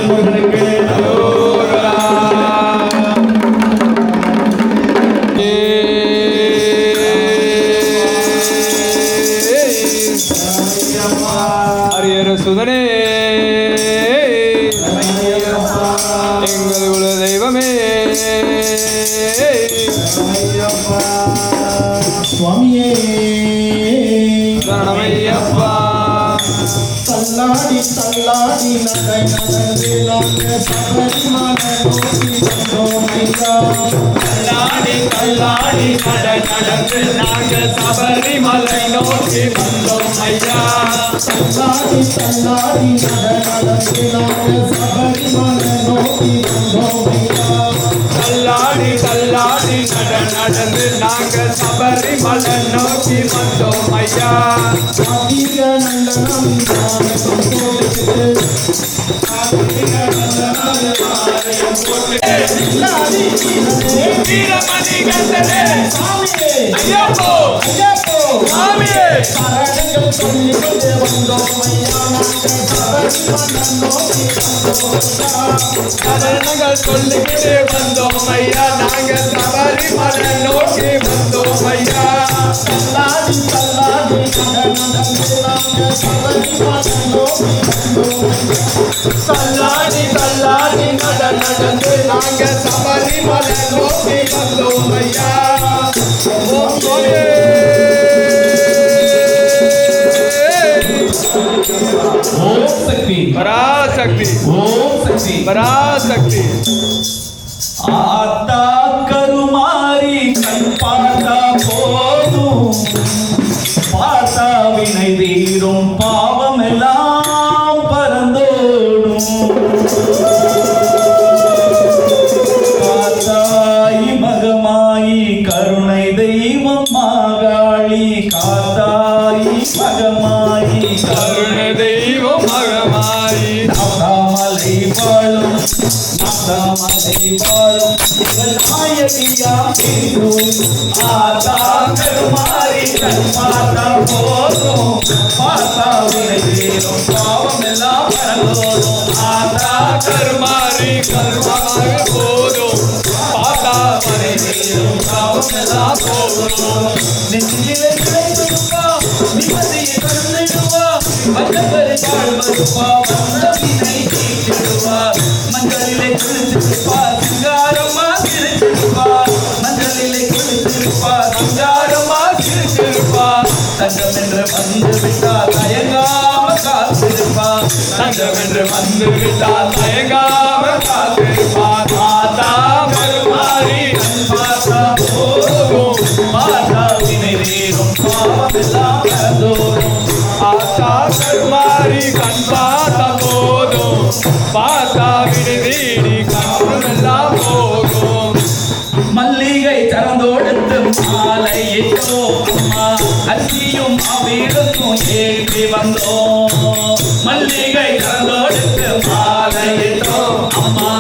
முருகனுக்கு அரோகரா ஹரியர சுதனே எங்கள் குல தெய்வமே சுவாமியே சரணமையப்பா தள்ளாடி தள்ளாடி நடை நடந்து நாங்கள் சபரிமலை நோக்கி வந்தோம் ஐயா. தள்ளாடி தள்ளாடி நடந்து நாங்கள் சபரிமலை நோக்கி வந்தோம் ஐயா தள்ளாடி தள்ளாடி நடை நடந்து நாங்கள் சபரிமலை நோக்கி வந்தோம் ஐயா. தள்ளாடி தள்ளாடி நடந்து நாங்கள் சபரிமலை நோக்கி வந்தோம் ஐயா அதிக நல்ல நம்பிக்கையை போட்டுக்கிட்டு வீரமணி கண்டனே சாமியே ஐயப்போ ஐயப்போ சாமியே சரணங்கள் சொல்லிக்கொண்டு வந்தோம் ஐயா. நாங்கள் சபரிமலை நோக்கி வந்தோம் ஐயா. சரணங்கள் சொல்லிக்கிட்டு வந்தோம் ஐயா நாங்கள் சபரிமலை நோக்கி வந்தோம் ஐயா தள்ளாடி தள்ளாடி நடந்து நாங்கள் சபரிமலை நோக்கி வந்தோம் ஐயா. தள்ளாடி தள்ளாடி நடந்து நாங்கள் சபரிமலை நோக்கி வந்தோம் ஐயா ஓம் சுவாமியே. ஓம் சக்தி பராசக்தி ஓம் சக்தி பராசக்தி ஆத்தா கருமாரி கண் பார்த்தா போதும் பார்த்தா வினை தீரும் பாவம் எல்லாம் பறந்தோடும் காத்தாய் மகமாயி கருணை தெய்வம் மாகாளி காத்தாய் மகமாயி கருணை தெய்வம் மகமாயி நாதாமலை வாழும் நாதாமலை வாழும் நாயகியாம் ஆதா கருமாரி கண் பார்த்தா போதும் பார்த்தா வினை தீரும் பாவம் எல்லாம் பறந்தோடும் ஆதா கருமாரி கருமாக போதும் பாதா மனை நீரும் பாவம் எல்லாம் போதும் நெஞ்சிலே கிடைத்திடுவா நிம்மதியை தந்திடுவா வந்தவரை வாழ்வதுவா வந்த வினை தீட்டிடுவா மஞ்சளிலே குளித்திருப்பா சிங்காரமா சிரித்திருப்பா மஞ்சளிலே குளித்திருப்பா சிங்காரமா சிரித்திருப்பா தங்கம் என்று வந்து விட்டால் தயங்காம காத்திருப்பா தங்கம் என்று வந்து விட்டால் தயங்காம காத்திருப்பார் மாதா கருமாரி பார்த்தா போதும் மாதா வினை தீரும் பாவம் எல்லாம் கலந்தோடும் ஆசா கருமாரி கண் பார்த்த போதும் பார்த்தா விடுதீடி கண்ணுமெல்லாம் போகும் மல்லிகை திறந்தோடுத்து மாலையிட்டோ அம்மா அத்தியும் அவிழுக்கும் ஏற்றி வந்தோம் மல்லிகை கரந்தோடுக்கு மாலையிட்டோம் அம்மா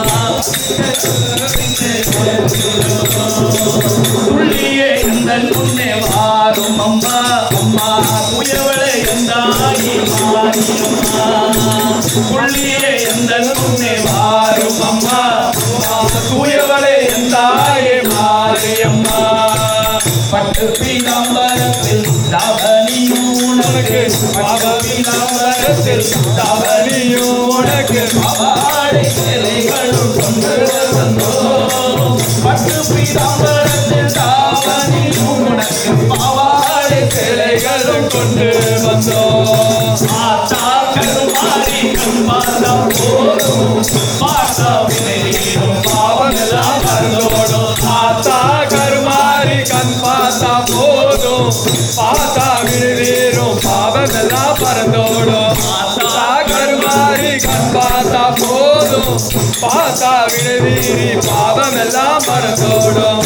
துள்ளியே இந்த முன்னே வாரும் அம்மா அம்மா உயவளே எந்தாயி மாரியம்மா துள்ளியே இந்த முன்னே வாரும் அம்மா உயவளே எந்தாயே மாரியம்மா பட்டு பீதாம்பரத்தில் தாவணியும் உனக்கு பாவ பீதாம்பரத்தில் தாவணியும் உனக்கு பாவாடை சேலைகளும் கொண்டு வந்தோம் பட்டு பீதாம்பரத்தில் தாவணியும் உனக்கு பாவாடை சேலைகளும் கொண்டு வந்தோம் ஆத்தா கருமாரி கண்பாதம் போதும் பாத்தா வினையும் பாவமெல்லாம் மறந்தோடும் ஆத்தா கருமாரி கண் பார்த்தா போதும் பாத்தா விழுதீரும் பாவமெல்லாம் பறந்தோடும் ஆத்தா கருமாரி கண் பார்த்தா போதும் பாத்தா விழுதீரி பாவமெல்லாம் பறந்தோடும்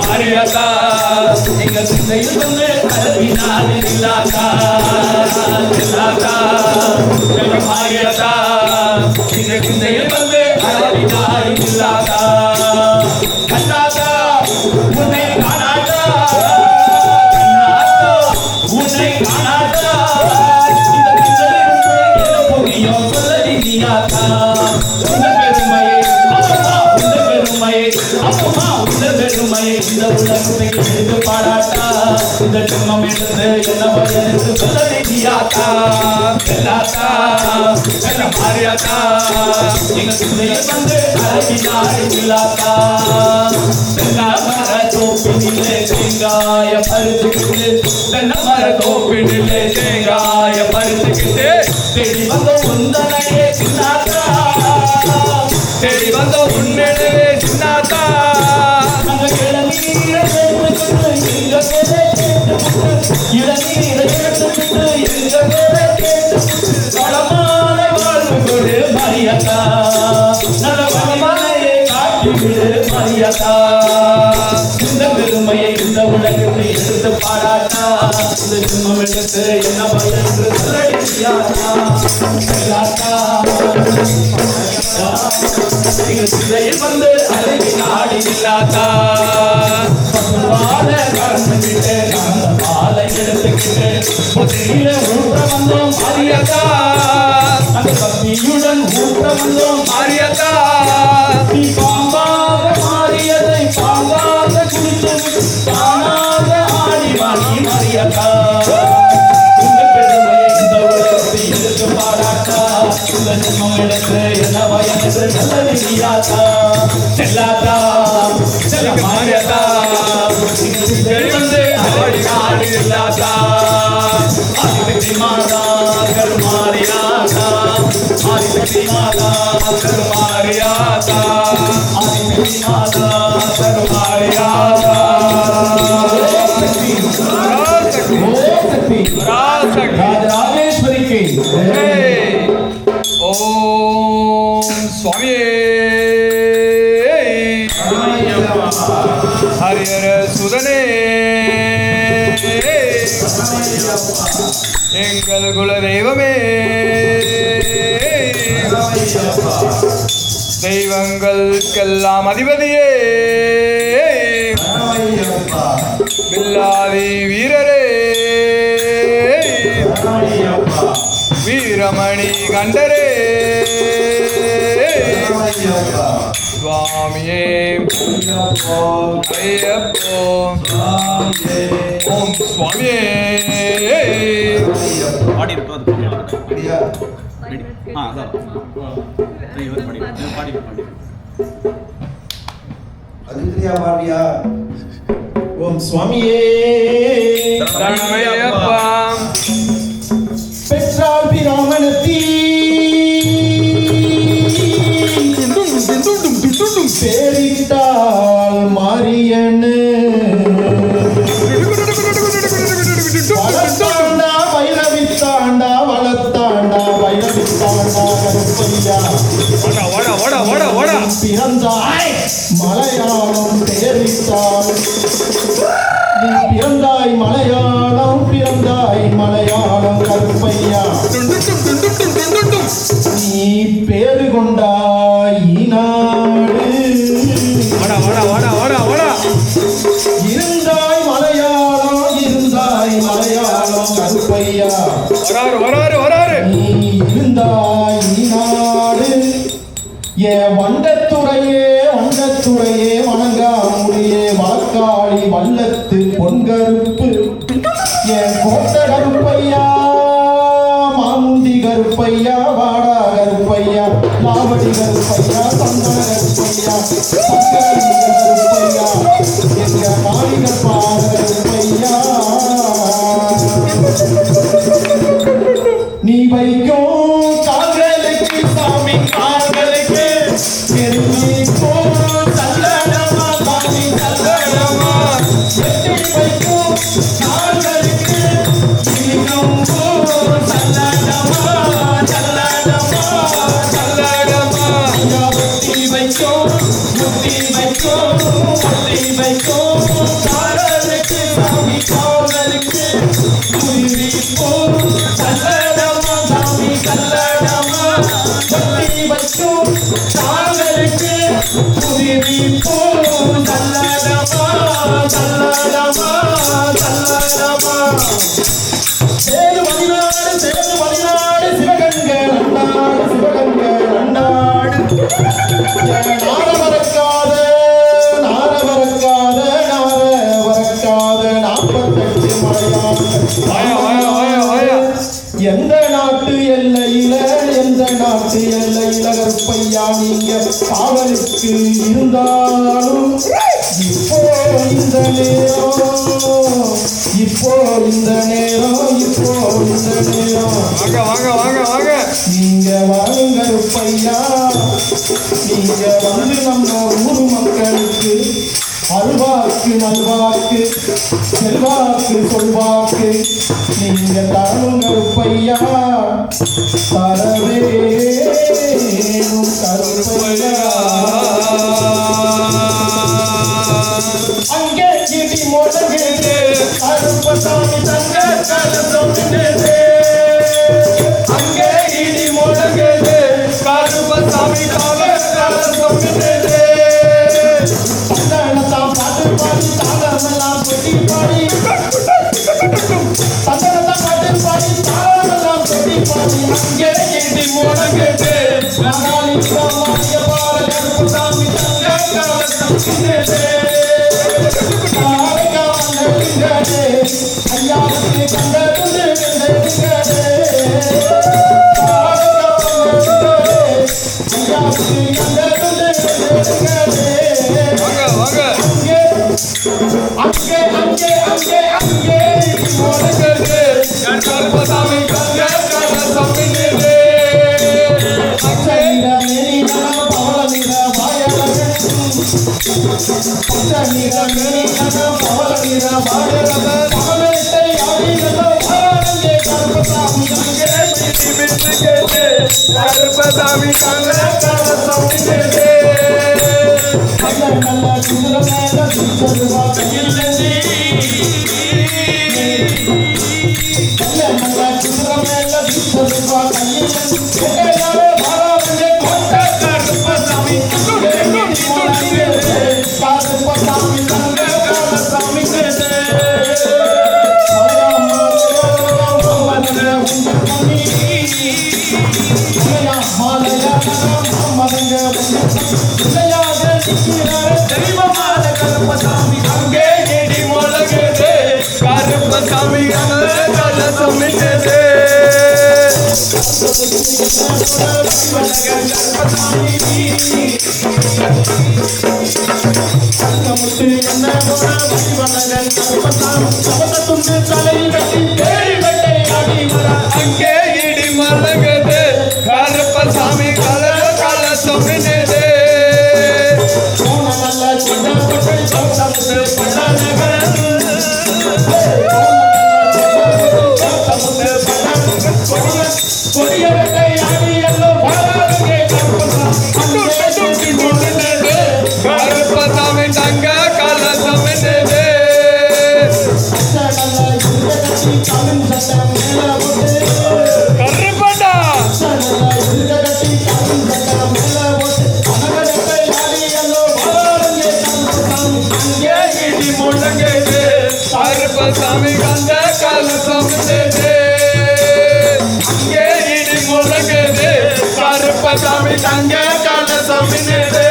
மாரியாத்தா எங்க சிந்தையில் வந்து கலவினாலே இல்லாதா மாரியாத்தா எங்க சிந்தையில் வந்து கலவினாலே இல்லாதா கண்ணாத்தா உன்னை காணாதா கண்ணாத்தா உன்னை காணாதா இந்த சிந்தையிலிருந்து என்ன புரியும் சொல்லடி நீயாத்தா உன்ன பெருமையை அம்மா உன்ன பெருமையை அம்மா உன்ன பெருமையை இந்த உலகத்தை எடுத்து பாடாட்டா இந்த ஜென்மம் எடுத்து என்ன பயனுக்கு சொல்லடி நீயாத்தா எல்லாத்தா என்ன மாறியாத்தா எங்க சிந்தையில் வந்து அழகினாரி இல்லாத்தா மர தோப்பினிலே தேங்காய பறிச்சுக்கிட்டு தென்னை மர தோப்பினிலே தேங்காய பறிச்சுக்கிட்டு தேடி வந்த உந்தனையே சின்னாத்தா தேடி வந்த உன்னெனவே சின்னாத்தா அந்த இளநீரை கேட்டுக்கிட்டு எங்க பேரை கேட்டுக்கிட்டு இளநீரை கேட்டுக்கிட்டு எங்க பேரை கேட்டுக்கிட்டு வளமான வாழ்வு கொடு மரியாதா நல்ல வளமானையை காட்டிவிடு மரியாதா இந்த பெருமையை இந்த உலகத்தை எடுத்து பாடாட்டா இந்த ஜென்மம் எடுத்து என்ன பயன் என்று சொல்லடியாத்தா சிந்தையில் வந்து அழகி நாடி இல்லாத்தா பசுவான கறந்துக்கிட்டு அந்த பாலை எடுத்துக்கிட்டு பொதியில ஊற்ற வந்தோம் மாரியத்தா அந்த பக்தியுடன் ஊற்ற வந்தோம் மாரியத்தா நீ பாம்பாக மாறியதை பாம்பாக குடித்து தானாக ஆடி வாங்கி மாரியத்தா இந்த பெருமையை இந்த உலகத்தை எடுத்து பாடாட்டா இந்த ஜென்மம் எடுத்து என்ன பயன் என்று நல்லது நீயாத்தா செல்லாத்தா செல்ல மாரியத்தா வந்து ஆடி ஆடி இல்லாத்தா ஆதிபதி மாதா கருமாரியாத்தா ஆதிபதி மாதா கருமாரியாத்தா ஆதிபதி மாதா கருமாரியாத்தா ராஜராஜேஸ்வரிக்கு ஓம் சுவாமியே ஹரிஹர சுதனே எங்கள் குல தெய்வமே தெய்வங்களுக்கெல்லாம் அதிபதியே பில்லாதி வீரரே வீரமணி கண்டரே சுவாமியே ஐயப்போ ஓம் சுவாமியே பாடி இருக்கோ அது அப்படியா அதான் பாடி அதித்ரியா பாடியா ஓம் சுவாமியே சரணமையப்பா பெற்றால் பிராமணத்தி பேரிட்டால் மாரியண்ணு வளர்த்தாண்டா வைரவித்தாண்டா வளர்த்தாண்டா வைரவித்தாண்டா கருப்பையா பிறந்தாய் மலையாளம் பேரிட்டால் நீ பிறந்தாய் மலையாளம் கருப்பையா வண்ணத்துறையே வணங்கா முடியே வாக்காளி வல்லத்து பொன்கருப்பு என் கோட்ட கருப்பையா மாமுண்டி கருப்பையா வாடா கருப்பையா லாவடி கருப்பையா சந்தன கருப்பையா சங்கரி கருப்பையா எங்க மாளிக பாட கருப்பையா நீ வைக்கும் கால்களுக்கு சாமி கால்களுக்கு நெருங்கிக்கோ சல்லடமா சாமி சல்லடமா எட்டி வைக்கும் கால்களுக்கு இனிங்கோ சல்லடமா சல்லடமா சல்லடமா ஐயா முத்தி வைக்கும் கால்களுக்கு சாமி கால்களுக்கு குருவிப்போ சல்லடமா சாமி சல்லடமா முத்தி வைக்கும் கால்களுக்கு குருவிப்போ சல்லடமா சல்லடமா சல்லடமா சேது மணிநாடு சிவகங்கை நன்னாடு நார வரக்காத 48 மலையாள எந்த நாட்டு எல்லையில கருப்பையா நீங்க காவலுக்கு இருந்தாலும் இப்போ இந்த நேரம் வாங்க நீங்க வாங்க கருப்பையா நீங்க வந்து நம்ம ஊர் மக்களுக்கு அல்வாக்கு நல்வாக்கு செல்வாக்கு சொல்வாக்கு நீங்க தரும் கருப்பையா தரவேணும் கருப்பையா அங்கே இடி முழங்குது கருப்பசாமி தங்க கலசொன்னுது அங்கே இடி முழங்குது கருப்பசாமி தங்க கலசொன்னுது சந்தனத்தான் பாட்டு பாடி தாளமெல்லாம் கொட்டி பாடி அங்கே இடி முழங்குது மகாலிங்கா மாய பால கருப்பசாமி தங்க கலசொன்னுது ஐயாவுக்கு கண்டது கருப்பசாமி அங்கே இடி மலகுது கருப்பசாமி கலசொன்னுது கருப்பசாமி தங்க கலசொன்னுது கருப்படா கருப்பசாமி கந்த கலசொன்னுது அங்கே இடி முழங்குது கருப்பசாமி தங்க கலசொன்னுது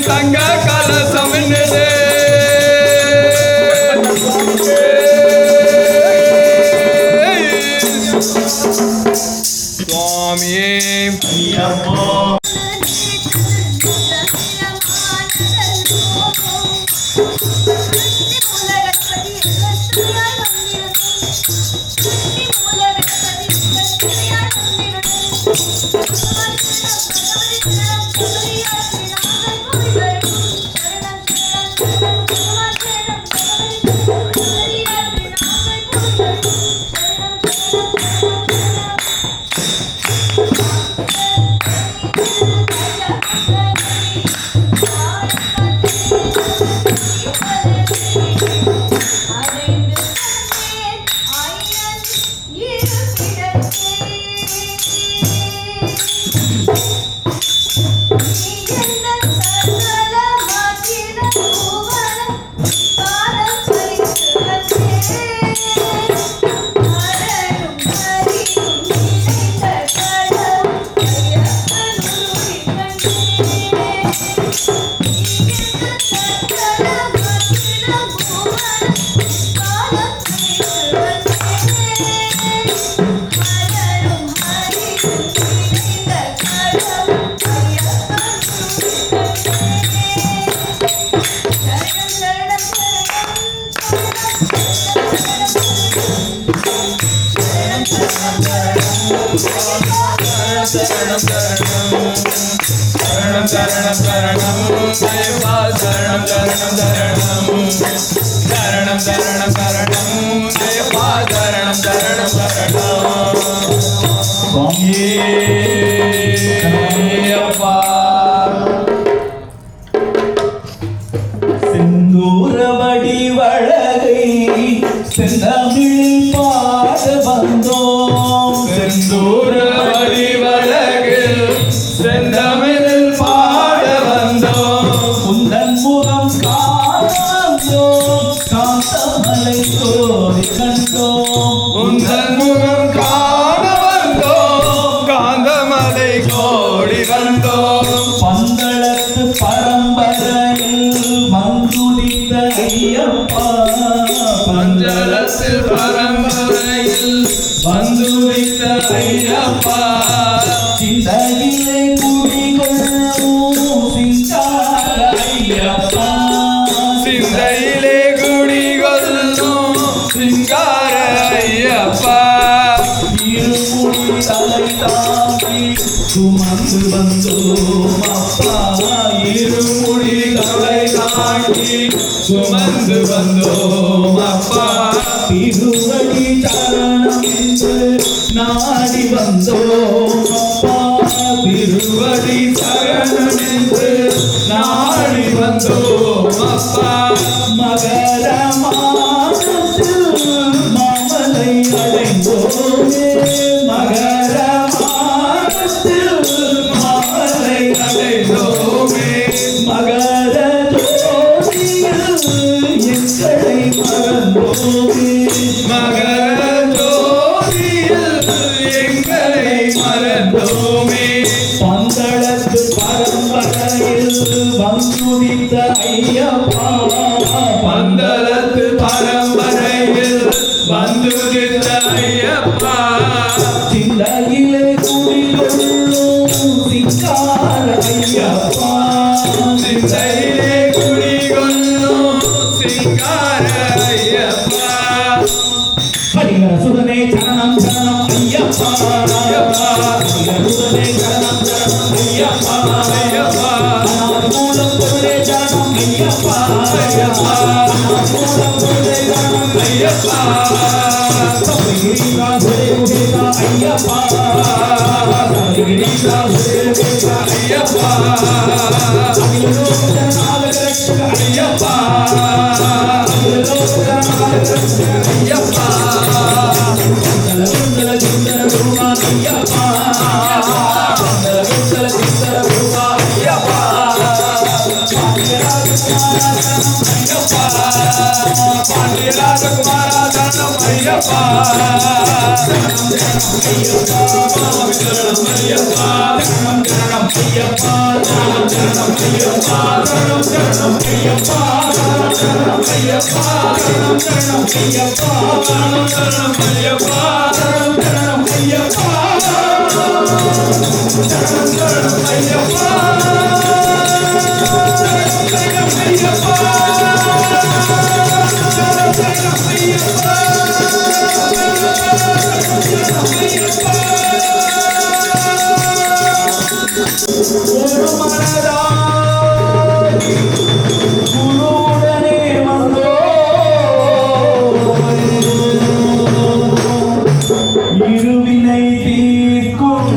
தங்க கலசம் என்னது சுவாமியே ஐயப்பா சரணம் சரணம் சரணம் தேவா சரணம் சரணம் சரணம் சரணம் சரணம் சரணம் தேவா சரணம் சரணம் சரணம் சுவாமியே அப்பா செந்தூரவடி வழகை செந்தமிழ் பாட வந்தோம் செந்தூரவடி வழகில் செந்தமிழில் பாட வந்தோம் உந்தன் முகம் காணோம் காந்தமலை கோரி கண்டோம் உந்தன் முகம் காண வந்தோம் காந்தமலை கோடி வந்தோம் பந்தளத்து பரம்பரையில் மங்குடித்த ஐயப்பா பஞ்சலத்தில் பரம்பரையில் வந்துவித்த ஐயப்பா சிந்தையிலே குடிகொள்ளும் சிங்கார ஐயப்பா சிந்தையிலே குடிகொள்ளும் சிங்கார ஐயப்பா இருமுடி தலை தாங்கி சுமந்து வந்தோம் அப்பா இருமுடி தலை தாங்கி சுமந்து வந்தோம் அப்பா திருவடி சரணம் என்று நாடி வந்தோம் அப்பா திருவடி சரணம் என்று நாடி வந்தோம் அப்பா மகர மாதத்தில் மாமலை அடைந்தோமே மகர மாதத்தில் மாமலை அடைந்தோமே மகர ஜோதியில் எங்களை மறந்தோமே மகர ஜோதியில் எங்களை மறந்தோமே பந்தளத்து பரம்பரையில் வந்துதித்த ஐயப்பா பந்தளத்து பரம்பரையில் வந்துதித்த ஐயப்பா சிந்தையிலே குடிகொள்ளும் சிங்கார ஐயப்பா சிந்தையிலே குடிகொள்ளும் சிங்கார ஐயப்பா ஹரிஹர சுதனே சரணம் சரணம் ஐயப்பா ஹரிஹர சுதனே சரணம் சரணம் ஐயப்பா ஐயப்பா மூலம் பொருளே சரணம் ஐயப்பா ஐயப்பா மூலம் பொருளே சரணம் ஐயப்பா சபரிகிரிகா சுரேகுகேகா ஐயப்பா சபரிகிரிகா சுரேகுகேகா ஐயப்பா அகிலோக நாலக ரட்சக ஐயப்பா அகிலோக நாலக ரட்சக ஐயப்பா குந்தல குந்தல குருமா ஐயப்பா குந்தல குந்தல குருமா ஐயப்பா பாண்டியராஜ குமாரா சரணம் ஐயப்பா ஐயப்பா குருவுடனே வந்தோ இருவினை தீர்க்கும்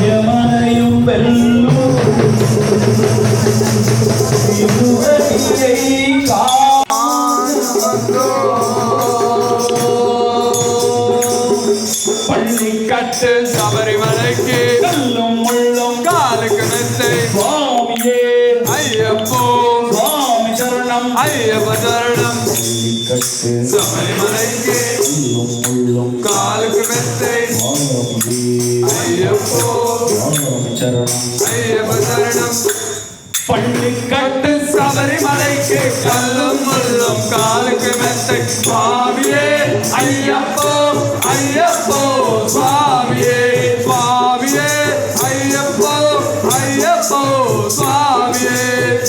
யமனையும் வெல்லும் இருவரியை பள்ளிக்கட்டு சபரிமலைக்கு கல்லும் முள்ளும் காலுக்கு மெத்தை சுவாமியே ஐயப்போ சுவாமி சரணம் ஐயப்ப சரணம் கட்டு சபரிமலைக்கு கல்லும் முள்ளும் காலுக்கு மெத்தை சுவாமியே ஐயப்போ சுவாமி சரணம் ஐயப்ப சரணம் பள்ளிக்கட்டு சபரிமலைக்கு கல்லும் முள்ளும் காலுக்கு மெத்தை சுவாமியே ஐயப்போ ஐயப்போ சுவாமியே சுவாமியே ஐயப்போ ஐயப்போ சுவாமியே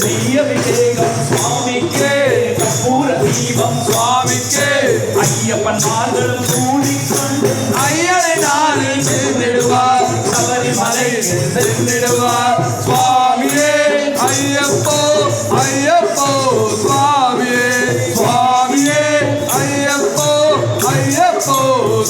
நெய்யபிஷேகம் சுவாமிக்கே கற்பூர தீபம் சுவாமிக்கு ஐயப்பன் மார்களும் கூடிக்கொண்டு ஐயனை நாளில் சேர்ந்திடுவார் சபரிமலைக்கு சேர்ந்திடுவார் சுவாமியே ஐயப்போ ஐயப்போ சுவாமியே சுவாமியே ஐயப்போ ஐயப்போ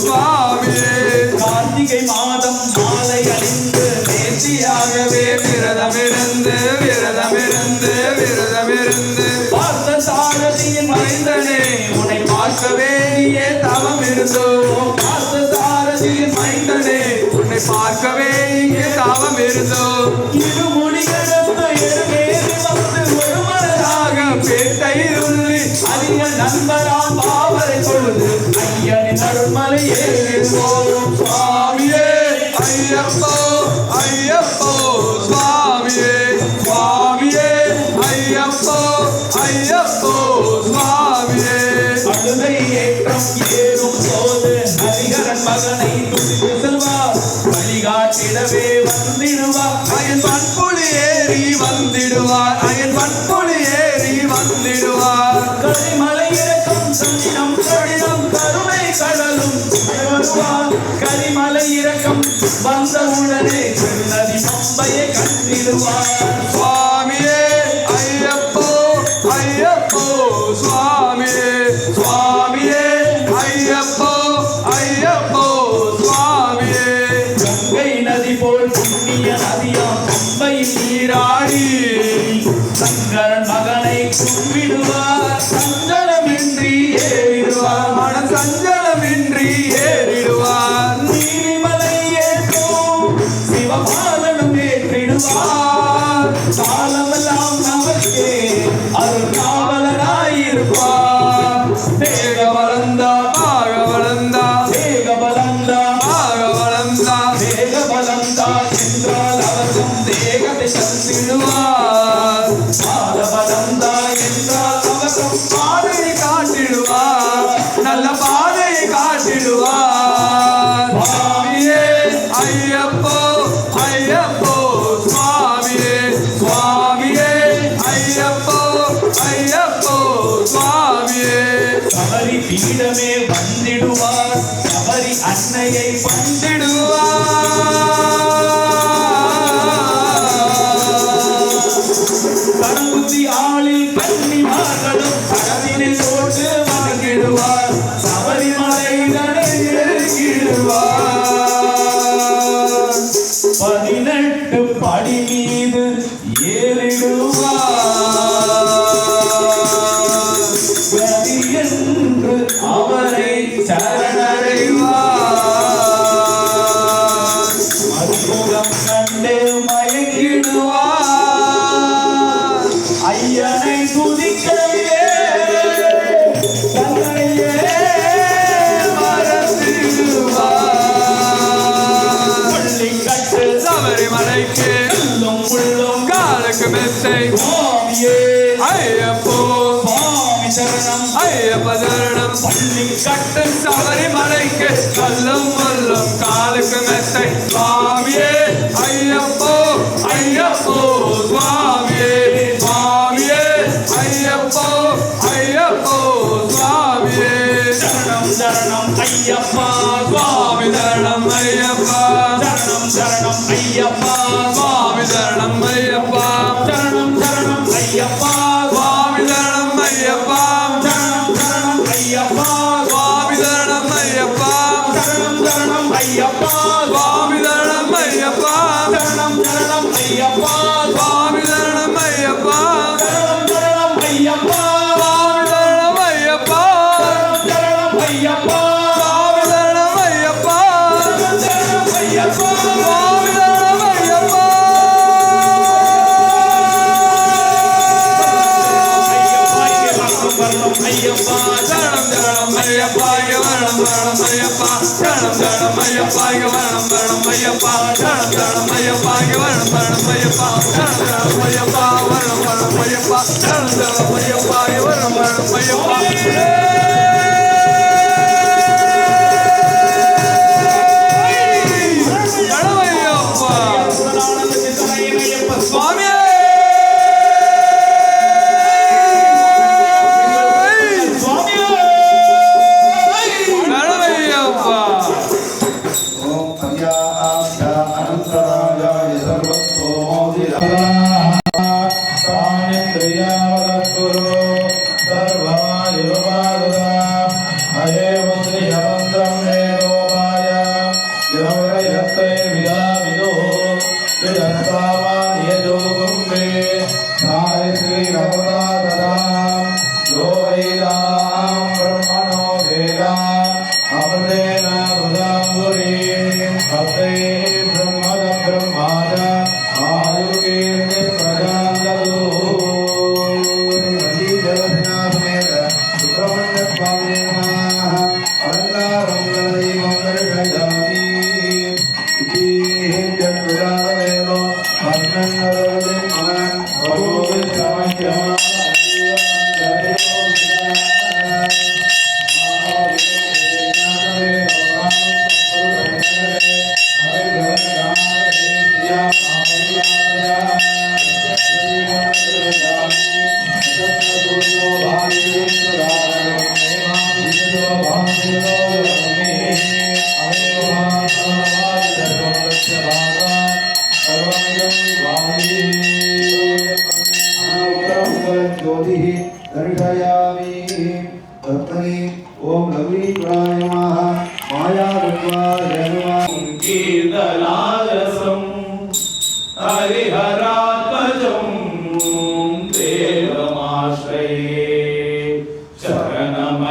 சுவாமியே கார்த்திகை மாதம் மாலை அணிந்து நேர்த்தியாகவே விரதமிருந்து விரதமிருந்து விரதமிருந்து பார்த்த சாரதியின் மைந்தனே உன்னை பார்க்கவே நீயே தவம் இருந்தோ பார்த்த சாரதியின் மைந்தனே உன்னை பார்க்கவே இங்கே தவம் இருந்தோ இருமுடிகளந்த எழுமேறி வந்து ஒரு மனதாக பேட்டையில் உள்ளி அதிக நண்பராம் பாவரை தொழுது ஐயனின் அருள்மலை ஏறிடுவோம் சுவாமியே ஐயப்போ ஐயப்போ சுவாமியே சுவாமியே ஐயப்போ ஐயப்போ சுவாமியே அழுதை ஏற்றம் ஏறும் போது ஹரிஹரன் மகனை துதித்து செல்வார் வழிகாட்டிடவே வந்திடுவார் அயன் பண்புலி ஏறி வந்திடுவார் அயன் பண்புலி ஏறி வந்திடுவார் கரிமலை இறக்கம் சஞ்சினம் கடினம் கருணை கடலும் வருவார் கரிமலை இறக்கம் வந்தவுடனே பெருநதி பம்பையை கண்டிடுவார் சுவாமியே ஐயப்போ ஐயப்போ சுவாமியே சுவாமியே ஐயப்போ ஐயப்போ சுவாமியே கங்கை நதி போல் புண்ணிய நதியாம் பம்பையில் நீராடி சங்கரன் மகனை கும்பிடுவார் சஞ்சலமின்றி ஏறிடுவார் மன சஞ்சலமின்றி ஏறிடுவார் நீலிமலை ஏற்றும் சிவபாலனும் ஏற்றிடுவார் காலமெல்லாம் நமக்கே அருள் காவலராயிருப்பார் தேக வளர்ந்தா ஆக வளர்ந்தா தேக பலந்தா ஆக வளர்ந்தா தேக பலந்தா என்றால் அவர்க்கும் தேகத்தை தந்திடுவார் பால பலந்தா என்றால் அவர்க்கும் பாதையை காட்டிடுவார் நல்ல பாதையை காட்டிடுவார் சுவாமியே ஐயப்போ ஐயப்போ சுவாமியே சுவாமியே ஐயப்போ ஐயப்போ சுவாமியே சபரி பீடமே வந்திடுவார் சபரி அன்னையை கணபதி ஆளில் கன்னிமார்களும் கடலில் போட்டு வணங்கிடுவார் சபரிமலை இறங்கிடுவார் 18 படி மீது ஏறிடுவார் கதி என்று அவரை சரணடைவார் மறுமுகம் கண்டு மயங்கிடுவார் ஐயனை துதிக்கவே தன்னையே மறந்திடுவார் பள்ளிக்கட்டு சபரிமலைக்கு மெத்தை சுவாமியே ஐயப்போ சுவாமி சரணம் ஐயப்ப சரணம் பள்ளி கட்டு சபரிமலைக்கு கல்லும் முள்ளும் காலுக்கு மெத்தை சுவாமியே ஐயப்போ ஐயப்போ சுவாமியே சுவாமியே ஐயப்போ ஐயப்போ சுவாமியே சரணம் சரணம் ஐயப்பா சுவாமி சரணம் ஐயப்பா சரணம் சரணம் ஐயப்பா சுவாமி சரணம் ஐயப்பா சரணம் சரணம் ஐயப்பா சுவாமி சரணம் ஐயப்பா சரணம் சரணம் ஐயப்பா சுவாமி சரணம் ஐயப்பா சரணம் சரணம் ஐயப்பா சுவாமி சரணம் ஐயப்பா சரணம் சரணம் ஐயப்பா சுவாமி சரணம் ஐயப்பா சரணம் சரணம்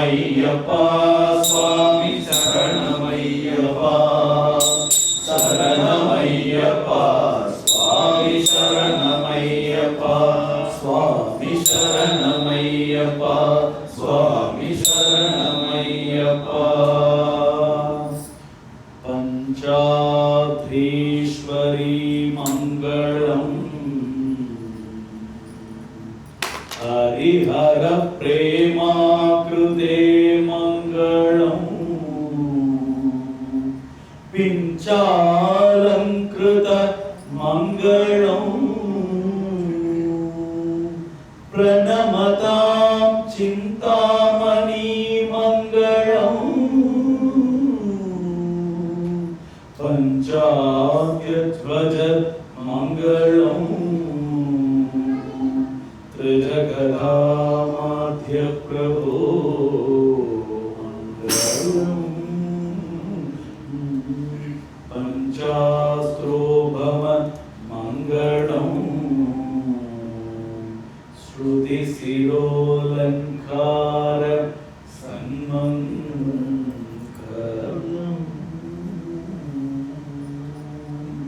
ஐயப்பா சுவாமி சரணம் ஐயப்பா சரணம் ஐயப்பா சுவாமி சரணம் ஐயப்பா சரணம் ஐயப்பா சுவாமி சரணம் ஐயப்பா ஐயப்பா சரணம் சரணம் ஐயப்பா இங்க வரணம் வரணம் ஐயப்பா சரணம் சரணம் ஐயப்பா இங்க வரணம் வரணம் ஐயப்பா சரணம் சரணம் ஐயப்பா இங்க வரணம் வரணம் ஐயப்பா சரணம் சரணம் ஐயப்பா வரணம் வரணம் ஐயப்பா சரணம் சரணம் ஐயப்பா இங்க வரணம் வரணம் ஐயப்பா சுவாமியே சரணமையப்பா ஓம் அவ்யாஹ்யா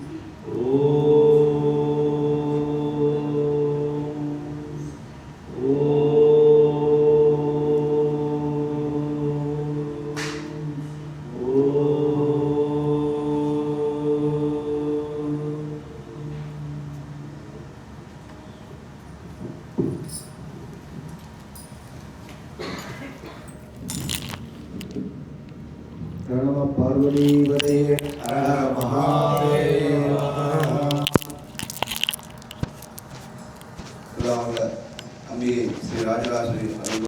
அனந்தராயாய சர்வத்தோமோதிரா நம பார்வதீபதே ஹர ஹர மகாதேவ. அம்பிகை ஸ்ரீ ராஜராஜேஸ்வரி